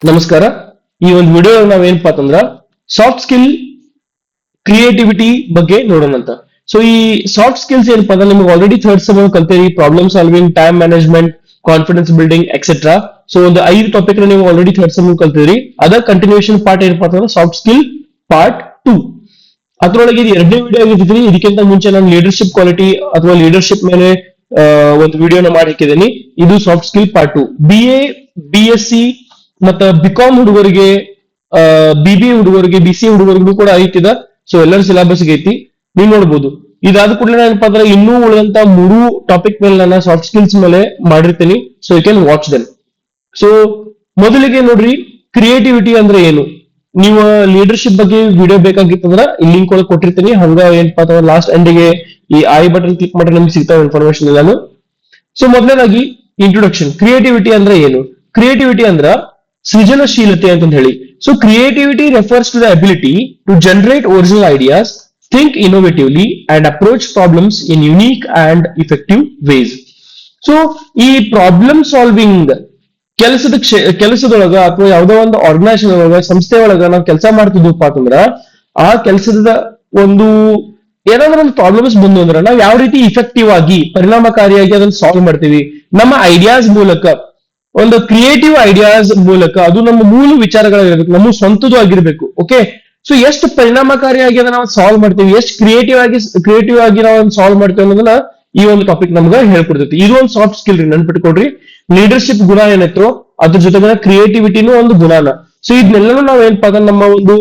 ನಮಸ್ಕಾರ. ಈ ಒಂದು ವಿಡಿಯೋ ನಾವೇನಪ್ಪಾ ಅಂತಂದ್ರ ಸಾಫ್ಟ್ ಸ್ಕಿಲ್ ಕ್ರಿಯೇಟಿವಿಟಿ ಬಗ್ಗೆ ನೋಡೋಣ ಅಂತ. ಸೊ ಈ ಸಾಫ್ಟ್ ಸ್ಕಿಲ್ಸ್ ಏನಪ್ಪಾ ಅಂದ್ರೆ ನಿಮ್ಗೆ ಆಲ್ರೆಡಿ ಥರ್ಡ್ ಸೆಮ್ ಕಲ್ತೀರಿ. Problem solving, time management, confidence building etcetera. So ಒಂದು 5 ಟಾಪಿಕ್ ನೀವು ಆಲ್ರೆಡಿ ಥರ್ಡ್ ಸೆಮ್ ಕಲ್ತಿದ್ರಿ. ಅದ ಕಂಟಿನ್ಯೂಷನ್ ಪಾರ್ಟ್ ಏನಪ್ಪಾ ಅಂತಂದ್ರೆ ಸಾಫ್ಟ್ ಸ್ಕಿಲ್ ಪಾರ್ಟ್ 2. ಅದ್ರೊಳಗೆ ಇದು 2ನೇ ವಿಡಿಯೋ ಆಗಿರ್ತಿದ್ರಿ. ಇದಕ್ಕಿಂತ ಮುಂಚೆ ನಾನು ಲೀಡರ್ಶಿಪ್ ಕ್ವಾಲಿಟಿ ಅಥವಾ ಲೀಡರ್ಶಿಪ್ ಮೇಲೆ ಒಂದು ವಿಡಿಯೋನ ಮಾಡಿ ಹಾಕಿದ್ದೀನಿ. ಇದು soft skill part 2. BA, BSc ಮತ್ತ ಬಿಕಾಮ್ ಹುಡುಗರಿಗೆ, BBA ಹುಡುಗರಿಗೆ, BCA ಹುಡುಗರಿಗೂ ಕೂಡ ಐತಿದ. ಸೊ ಎಲ್ಲರ ಸಿಲೆಬಸ್ ಐತಿ, ನೀವು ನೋಡ್ಬೋದು. ಇದಾದ ಕೂಡಲೇ ಏನಪ್ಪಾ ಅಂದ್ರೆ ಇನ್ನೂ ಉಳಿದಂತ 3 ಟಾಪಿಕ್ ಮೇಲೆ ನಾನು ಸಾಫ್ಟ್ ಸ್ಕಿಲ್ಸ್ ಮೇಲೆ ಮಾಡಿರ್ತೀನಿ. So you can watch them. So ಮೊದಲಿಗೆ ನೋಡ್ರಿ, ಕ್ರಿಯೇಟಿವಿಟಿ ಅಂದ್ರೆ ಏನು. ನೀವು ಲೀಡರ್ಶಿಪ್ ಬಗ್ಗೆ ವಿಡಿಯೋ ಬೇಕಾಗಿತ್ತಂದ್ರ ಈ ಲಿಂಕ್ ಒಳಗೆ ಕೊಟ್ಟಿರ್ತೀನಿ. ಹಂಗ ಏನಪ್ಪಾ ಅಂತಂದ್ರೆ ಲಾಸ್ಟ್ ಎಂಡಿಗೆ ಈ ಐ ಬಟನ್ ಕ್ಲಿಕ್ ಮಾಡಿದ್ರೆ ನಿಮ್ಗೆ ಸಿಗ್ತಾವ ಇನ್ಫಾರ್ಮೇಶನ್ ಎಲ್ಲಾನು. ಸೊ ಮೊದಲನೇದಾಗಿ ಇಂಟ್ರೊಡಕ್ಷನ್. ಕ್ರಿಯೇಟಿವಿಟಿ ಅಂದ್ರೆ ಏನು? ಕ್ರಿಯೇಟಿವಿಟಿ ಅಂದ್ರ ಸೃಜನಶೀಲತೆ ಅಂತ ಹೇಳಿ. So creativity refers to the ability to generate original ideas, think innovatively and approach problems in unique and effective ways. So ಈ ಪ್ರಾಬ್ಲಮ್ ಸಾಲ್ವಿಂಗ್ ಕೆಲಸದೊಳಗ ಅಥವಾ ಯಾವುದೋ ಒಂದು ಆರ್ಗನೈಸೇಷನ್ ಒಳಗ, ಸಂಸ್ಥೆ ಒಳಗ ನಾವು ಕೆಲಸ ಮಾಡ್ತಿದ್ವಪ್ಪ ಅಂತಂದ್ರ ಆ ಕೆಲಸದ ಒಂದು ಏನಾದ್ರೂ ಒಂದು ಪ್ರಾಬ್ಲಮ್ಸ್ ಬಂದು ಅಂದ್ರೆ ನಾವು ಯಾವ ರೀತಿ ಇಫೆಕ್ಟಿವ್ ಆಗಿ, ಪರಿಣಾಮಕಾರಿಯಾಗಿ ಅದನ್ನ ಸಾಲ್ವ್ ಮಾಡ್ತೀವಿ ನಮ್ಮ ಐಡಿಯಾಸ್ ಮೂಲಕ, ಒಂದು ಕ್ರಿಯೇಟಿವ್ ಐಡಿಯಾಸ್ ಮೂಲಕ. ಅದು ನಮ್ಮ ಮೂಲ ವಿಚಾರಗಳಾಗಿರ್ಬೇಕು, ನಮ್ಮ ಸ್ವಂತದ್ದು ಆಗಿರ್ಬೇಕು. ಓಕೆ, ಸೊ ಎಷ್ಟು ಪರಿಣಾಮಕಾರಿಯಾಗಿ ಅದನ್ನ ನಾವು ಸಾಲ್ವ್ ಮಾಡ್ತೀವಿ, ಎಷ್ಟು ಕ್ರಿಯೇಟಿವ್ ಆಗಿ ನಾವು ಸಾಲ್ವ್ ಮಾಡ್ತೀವಿ ಅನ್ನೋದನ್ನ ಈ ಒಂದು ಟಾಪಿಕ್ ನಮ್ಗೆ ಹೇಳ್ಕೊಡ್ತೈತಿ. ಇದು ಒಂದು ಸಾಫ್ಟ್ ಸ್ಕಿಲ್ ರೀ, ನೆನ್ಪಿಟ್ಕೊಡ್ರಿ. ಲೀಡರ್ಶಿಪ್ ಗುಣ ಏನೈತೋ ಅದ್ರ ಜೊತೆಗೆ ಕ್ರಿಯೇಟಿವಿಟಿನೂ ಒಂದು ಗುಣನ. ಸೊ ಇದನ್ನೆಲ್ಲನೂ ನಾವ್ ಏನಪ್ಪಾ ಅಂದ್ರೆ ನಮ್ಮ ಒಂದು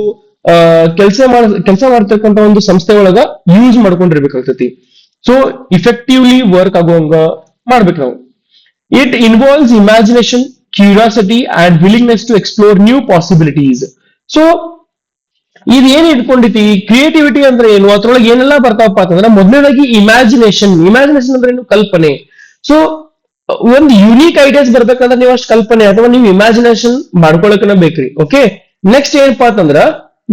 ಕೆಲಸ ಮಾಡ್ತಕ್ಕಂಥ ಒಂದು ಸಂಸ್ಥೆ ಒಳಗ ಯೂಸ್ ಮಾಡ್ಕೊಂಡಿರ್ಬೇಕಾಗ್ತೈತಿ. ಸೊ ಇಫೆಕ್ಟಿವ್ಲಿ ವರ್ಕ್ ಆಗುವಂಗ ಮಾಡ್ಬೇಕು ನಾವು. It involves imagination, curiosity, and willingness to explore new possibilities. So, ಇದು ಏನ್ ಇಟ್ಕೊಂಡೈತಿ ಕ್ರಿಯೇಟಿವಿಟಿ ಅಂದ್ರೆ ಏನು, ಅದ್ರೊಳಗೆ ಏನೆಲ್ಲ ಬರ್ತಾವಪ್ಪ ಅಂತಂದ್ರೆ ಮೊದಲನೇದಾಗಿ ಇಮ್ಯಾಜಿನೇಷನ್ ಅಂದ್ರೆ ಏನು, ಕಲ್ಪನೆ. ಸೊ ಒಂದು ಯುನೀಕ್ ಐಡಿಯಾಸ್ ಬರ್ಬೇಕಂದ್ರೆ ನೀವು ಅಷ್ಟು ಕಲ್ಪನೆ ಅಥವಾ ನೀವು ಇಮ್ಯಾಜಿನೇಷನ್ ಮಾಡ್ಕೊಳಕನ ಬೇಕ್ರಿ. ಓಕೆ, ನೆಕ್ಸ್ಟ್ ಏನಪ್ಪಾ ಅಂತಂದ್ರ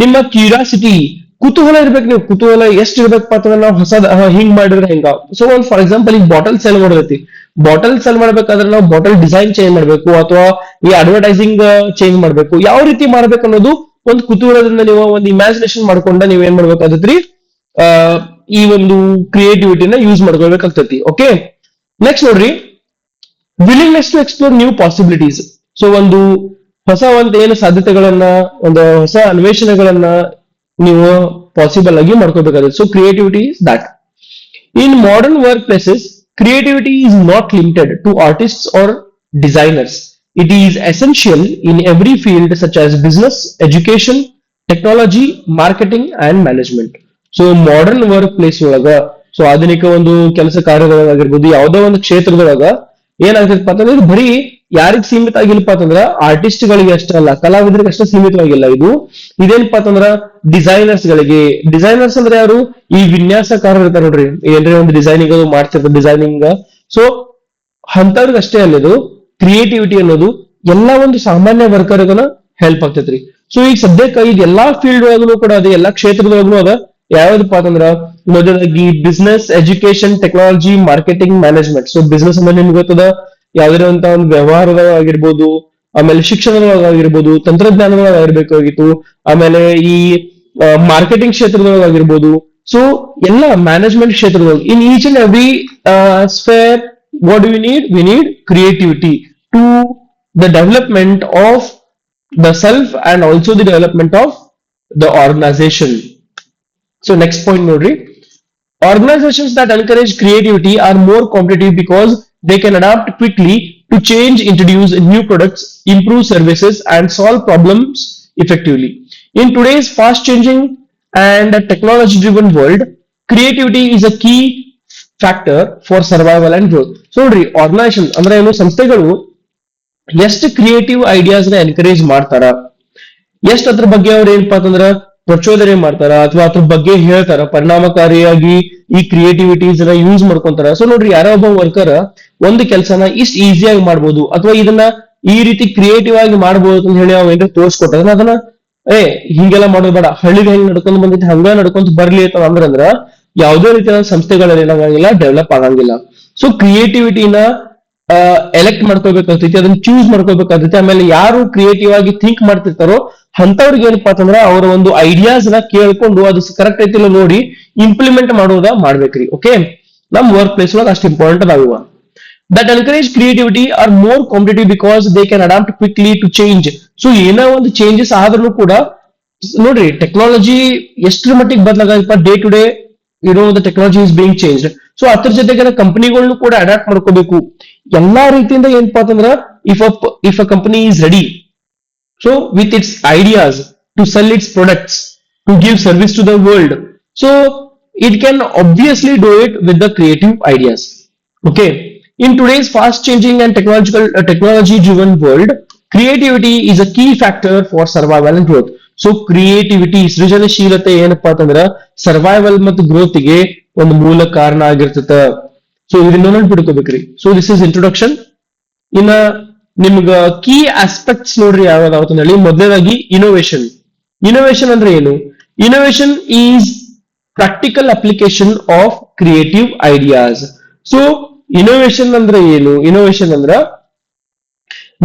ನಿಮ್ಮ ಕ್ಯೂರಿಯಾಸಿಟಿ, ಕುತೂಹಲ ಇರ್ಬೇಕು. ನೀವು ಕುತೂಹಲ ಎಷ್ಟು ಇರ್ಬೇಕಪ್ಪ ಅಂತಂದ್ರೆ ನಾವು ಹೊಸದ ಹಿಂಗ್ ಮಾಡಿದ್ರೆ ಹೆಂಗ. ಸೊ ಒಂದು ಫಾರ್ ಎಕ್ಸಾಂಪಲ್ ಈಗ ಬಾಟಲ್ ಸೆಲ್ ಮಾಡೋದೈತಿ. ಬಾಟಲ್ ಸೆಲ್ ಮಾಡ್ಬೇಕಾದ್ರೆ ನಾವು ಬಾಟಲ್ ಡಿಸೈನ್ ಚೇಂಜ್ ಮಾಡ್ಬೇಕು ಅಥವಾ ಈ ಅಡ್ವರ್ಟೈಸಿಂಗ್ ಚೇಂಜ್ ಮಾಡ್ಬೇಕು. ಯಾವ ರೀತಿ ಮಾಡ್ಬೇಕು ಅನ್ನೋದು ಒಂದು ಕುತೂಹಲದಿಂದ ನೀವು ಒಂದು ಇಮ್ಯಾಜಿನೇಷನ್ ಮಾಡ್ಕೊಂಡ ನೀವ್ ಏನ್ ಮಾಡ್ಬೇಕಾಗತ್ರಿ, ಈ ಒಂದು ಕ್ರಿಯೇಟಿವಿಟಿನ ಯೂಸ್ ಮಾಡ್ಕೊಳ್ಬೇಕಾಗ್ತತಿ. ಓಕೆ, ನೆಕ್ಸ್ಟ್ ನೋಡ್ರಿ, willingness to explore new possibilities. So ಒಂದು ಹೊಸ ಒಂದು ಏನು ಸಾಧ್ಯತೆಗಳನ್ನ, ಒಂದು ಹೊಸ ಅನ್ವೇಷಣೆಗಳನ್ನ ನೀವು ಪಾಸಿಬಲ್ ಆಗಿ ಮಾಡ್ಕೋಬೇಕಾಗುತ್ತೆ. So creativity is that. In modern work places, creativity is not limited to artists or designers. It is essential in every field such as business, education, technology, marketing and management. So modern workplace ಒಳಗ, so ಆಧುನಿಕ ಒಂದು ಕೆಲಸ ಕಾರ್ಯದೊಳಗಾಗಿರ್ಬೋದು, ಯಾವುದೋ ಒಂದು ಕ್ಷೇತ್ರದೊಳಗ ಏನಾಗ್ತೈತಪ್ಪ ಅಂತಂದ್ರೆ ಇದು ಬರೀ ಯಾರಿಗ್ ಸೀಮಿತ ಆಗಿಲ್ಲಪ್ಪ ಅಂತಂದ್ರ ಆರ್ಟಿಸ್ಟ್ ಗಳಿಗೆ ಅಷ್ಟೇ ಅಲ್ಲ, ಕಲಾವಿದರಿಗೆ ಅಷ್ಟೇ ಸೀಮಿತವಾಗಿಲ್ಲ. ಇದೇನಪ್ಪಾ ಅಂತಂದ್ರ ಡಿಸೈನರ್ಸ್ ಗಳಿಗೆ. ಡಿಸೈನರ್ಸ್ ಅಂದ್ರೆ ಯಾರು? ಈ ವಿನ್ಯಾಸಕಾರರು ಇರ್ತಾರೆ ನೋಡ್ರಿ, ಏನ್ರಿ ಒಂದು ಡಿಸೈನಿಂಗ್ ಅದು ಮಾಡ್ತಿರ್ತಾರೆ ಡಿಸೈನಿಂಗ್. ಸೊ ಅಂತವ್ರಿಗೆ ಅಷ್ಟೇ ಅಲ್ಲ, ಇದು ಕ್ರಿಯೇಟಿವಿಟಿ ಅನ್ನೋದು ಎಲ್ಲಾ ಒಂದು ಸಾಮಾನ್ಯ ವರ್ಕರ್ಗನ ಹೆಲ್ಪ್ ಆಗ್ತೈತ್ರಿ. ಸೊ ಈಗ ಸದ್ಯಕ್ಕೆ ಇದು ಎಲ್ಲಾ ಫೀಲ್ಡ್ ಒಳಗೂ ಕೂಡ ಅದ, ಎಲ್ಲಾ ಕ್ಷೇತ್ರದೊಳಗೂ ಅದ. ಯಾವ್ದಪ್ಪ ಅಂತಂದ್ರ ಮೊದಲಾಗಿ business, education, technology, marketing, management. So business ಅಂದ್ರೆ ನಿಮ್ಗೆ ಗೊತ್ತದ, ಯಾವ್ದಾರ ಅಂತ ಒಂದು ವ್ಯವಹಾರವಾಗಿರ್ಬೋದು, ಆಮೇಲೆ ಶಿಕ್ಷಣದೊಳಗಾಗಿರ್ಬೋದು, ತಂತ್ರಜ್ಞಾನದೊಳಗಾಗಿರ್ಬೇಕಾಗಿತ್ತು, ಆಮೇಲೆ ಈ ಮಾರ್ಕೆಟಿಂಗ್ ಕ್ಷೇತ್ರದೊಳಗಾಗಿರ್ಬೋದು. ಸೊ ಎಲ್ಲ ಮ್ಯಾನೇಜ್ಮೆಂಟ್ ಕ್ಷೇತ್ರದೊಳಗೆ, in each and every sphere what do we need creativity to the development of the self and also the development of the organisation. So next point ನೋಡ್ರಿ, organizations that encourage creativity are more competitive because they can adapt quickly to change, introduce new products, improve services, and solve problems effectively. In today's fast-changing and technology-driven world, creativity is a key factor for survival and growth. So, organization ಅಂದ್ರೆ ಏನು, ಸಂಸ್ಥೆಗಳು ಎಷ್ಟು creative ideas ನ encourage ಮಾಡ್ತಾರ, ಎಷ್ಟು ಅದ್ರ ಬಗ್ಗೆ ಅವ್ರು ಏನಪ್ಪಾ ಅಂತಂದ್ರ ಪ್ರಚೋದನೆ ಮಾಡ್ತಾರ ಅಥವಾ ಅದ್ರ ಬಗ್ಗೆ ಹೇಳ್ತಾರ, ಪರಿಣಾಮಕಾರಿಯಾಗಿ ಈ ಕ್ರಿಯೇಟಿವಿಟೀಸ್ ನ ಯೂಸ್ ಮಾಡ್ಕೊಂತಾರ. ಸೊ ನೋಡ್ರಿ, ಯಾರೋ ಒಬ್ಬ ವರ್ಕರ್ ಒಂದು ಕೆಲಸನ ಇಷ್ಟು ಈಸಿಯಾಗಿ ಮಾಡ್ಬೋದು ಅಥವಾ ಇದನ್ನ ಈ ರೀತಿ ಕ್ರಿಯೇಟಿವ್ ಆಗಿ ಮಾಡ್ಬೋದು ಅಂತ ಹೇಳಿ ಅವ್ ಏನ್ರ ತೋರ್ಸ್ಕೊಟ್ಟಾಗ ಅದನ್ನ ಹಿಂಗೆಲ್ಲ ಮಾಡೋದು ಬೇಡ, ಹಳ್ಳಿಗೆ ಹೆಂಗ್ ನಡ್ಕೊಂಡ್ ಬಂದೈತಿ ಹಂಗ ನಡ್ಕೊಂತ ಬರ್ಲಿ ಅಂತ ಅಂದ್ರ ಯಾವುದೇ ರೀತಿಯ ಸಂಸ್ಥೆಗಳಲ್ಲಿ ಏನಾಗಂಗಿಲ್ಲ, ಡೆವಲಪ್ ಆಗಂಗಿಲ್ಲ. ಸೊ ಕ್ರಿಯೇಟಿವಿಟಿನ ಎಲೆಕ್ಟ್ ಮಾಡ್ಕೋಬೇಕಾಗ್ತೈತಿ, ಅದನ್ನ ಚೂಸ್ ಮಾಡ್ಕೋಬೇಕಾಗ್ತೈತಿ. ಆಮೇಲೆ ಯಾರು ಕ್ರಿಯೇಟಿವ್ ಆಗಿ ಥಿಂಕ್ ಮಾಡ್ತಿರ್ತಾರೋ ಅಂತವ್ರಿಗೆ ಏನಪ್ಪಾ ಅಂತಂದ್ರ ಅವರ ಒಂದು ಐಡಿಯಾಸ್ ನ ಕೇಳ್ಕೊಂಡು ಅದು ಕರೆಕ್ಟ್ ಐತಿಲ್ಲ ನೋಡಿ ಇಂಪ್ಲಿಮೆಂಟ್ ಮಾಡೋದ ಮಾಡ್ಬೇಕ್ರಿ. ಓಕೆ, ನಮ್ ವರ್ಕ್ ಪ್ಲೇಸ್ ಒಳಗೆ ಅಷ್ಟು ಇಂಪಾರ್ಟೆಂಟ್ ಅದಾವ. That encourage creativity are more competitive because they can adapt quickly to change. So ಏನೋ ಒಂದು ಚೇಂಜಸ್ ಆದ್ರೂ ಕೂಡ ನೋಡ್ರಿ ಟೆಕ್ನಾಲಜಿ ಎಷ್ಟರ ಮಟ್ಟಿಗೆ ಬದಲಾಗಪ್ಪ, day to day the technology is being change. So ಅದ್ರ ಜೊತೆಗೆ ಕಂಪನಿಗಳನ್ನು ಕೂಡ ಅಡಾಪ್ಟ್ ಮಾಡ್ಕೋಬೇಕು ಎಲ್ಲಾ ರೀತಿಯಿಂದ. ಏನಪ್ಪಾ ಅಂತಂದ್ರ if a company is ready so with its ideas to sell its products, to give service to the world, so it can obviously do it with the creative ideas. Okay, in today's fast changing and technology driven world, creativity is a key factor for survival and growth. So creativity ಸೃಜನಶೀಲತೆ ಏನಪ್ಪಾ ಅಂತಂದ್ರ survival ಮತ್ತು growth ಗೆ ಒಂದು ಮೂಲ ಕಾರಣ ಆಗಿರ್ತದ. So ಇದನ್ನ ನೆನ್ಪಿಟ್ಕೋಬೇಕ್ರಿ. So this is introduction. ಇನ್ನ ನಿಮ್ಗ ಕೀ ಆಸ್ಪೆಕ್ಟ್ಸ್ ನೋಡ್ರಿ ಯಾವ್ಯಾವ ಅಂತ ಹೇಳಿ. ಮೊದಲನೇದಾಗಿ ಇನೋವೇಷನ್. ಇನೋವೇಷನ್ ಅಂದ್ರೆ ಏನು? Innovation is practical application of creative ideas. So innovation ಅಂದ್ರೆ ಏನು? ಇನೋವೇಷನ್ ಅಂದ್ರ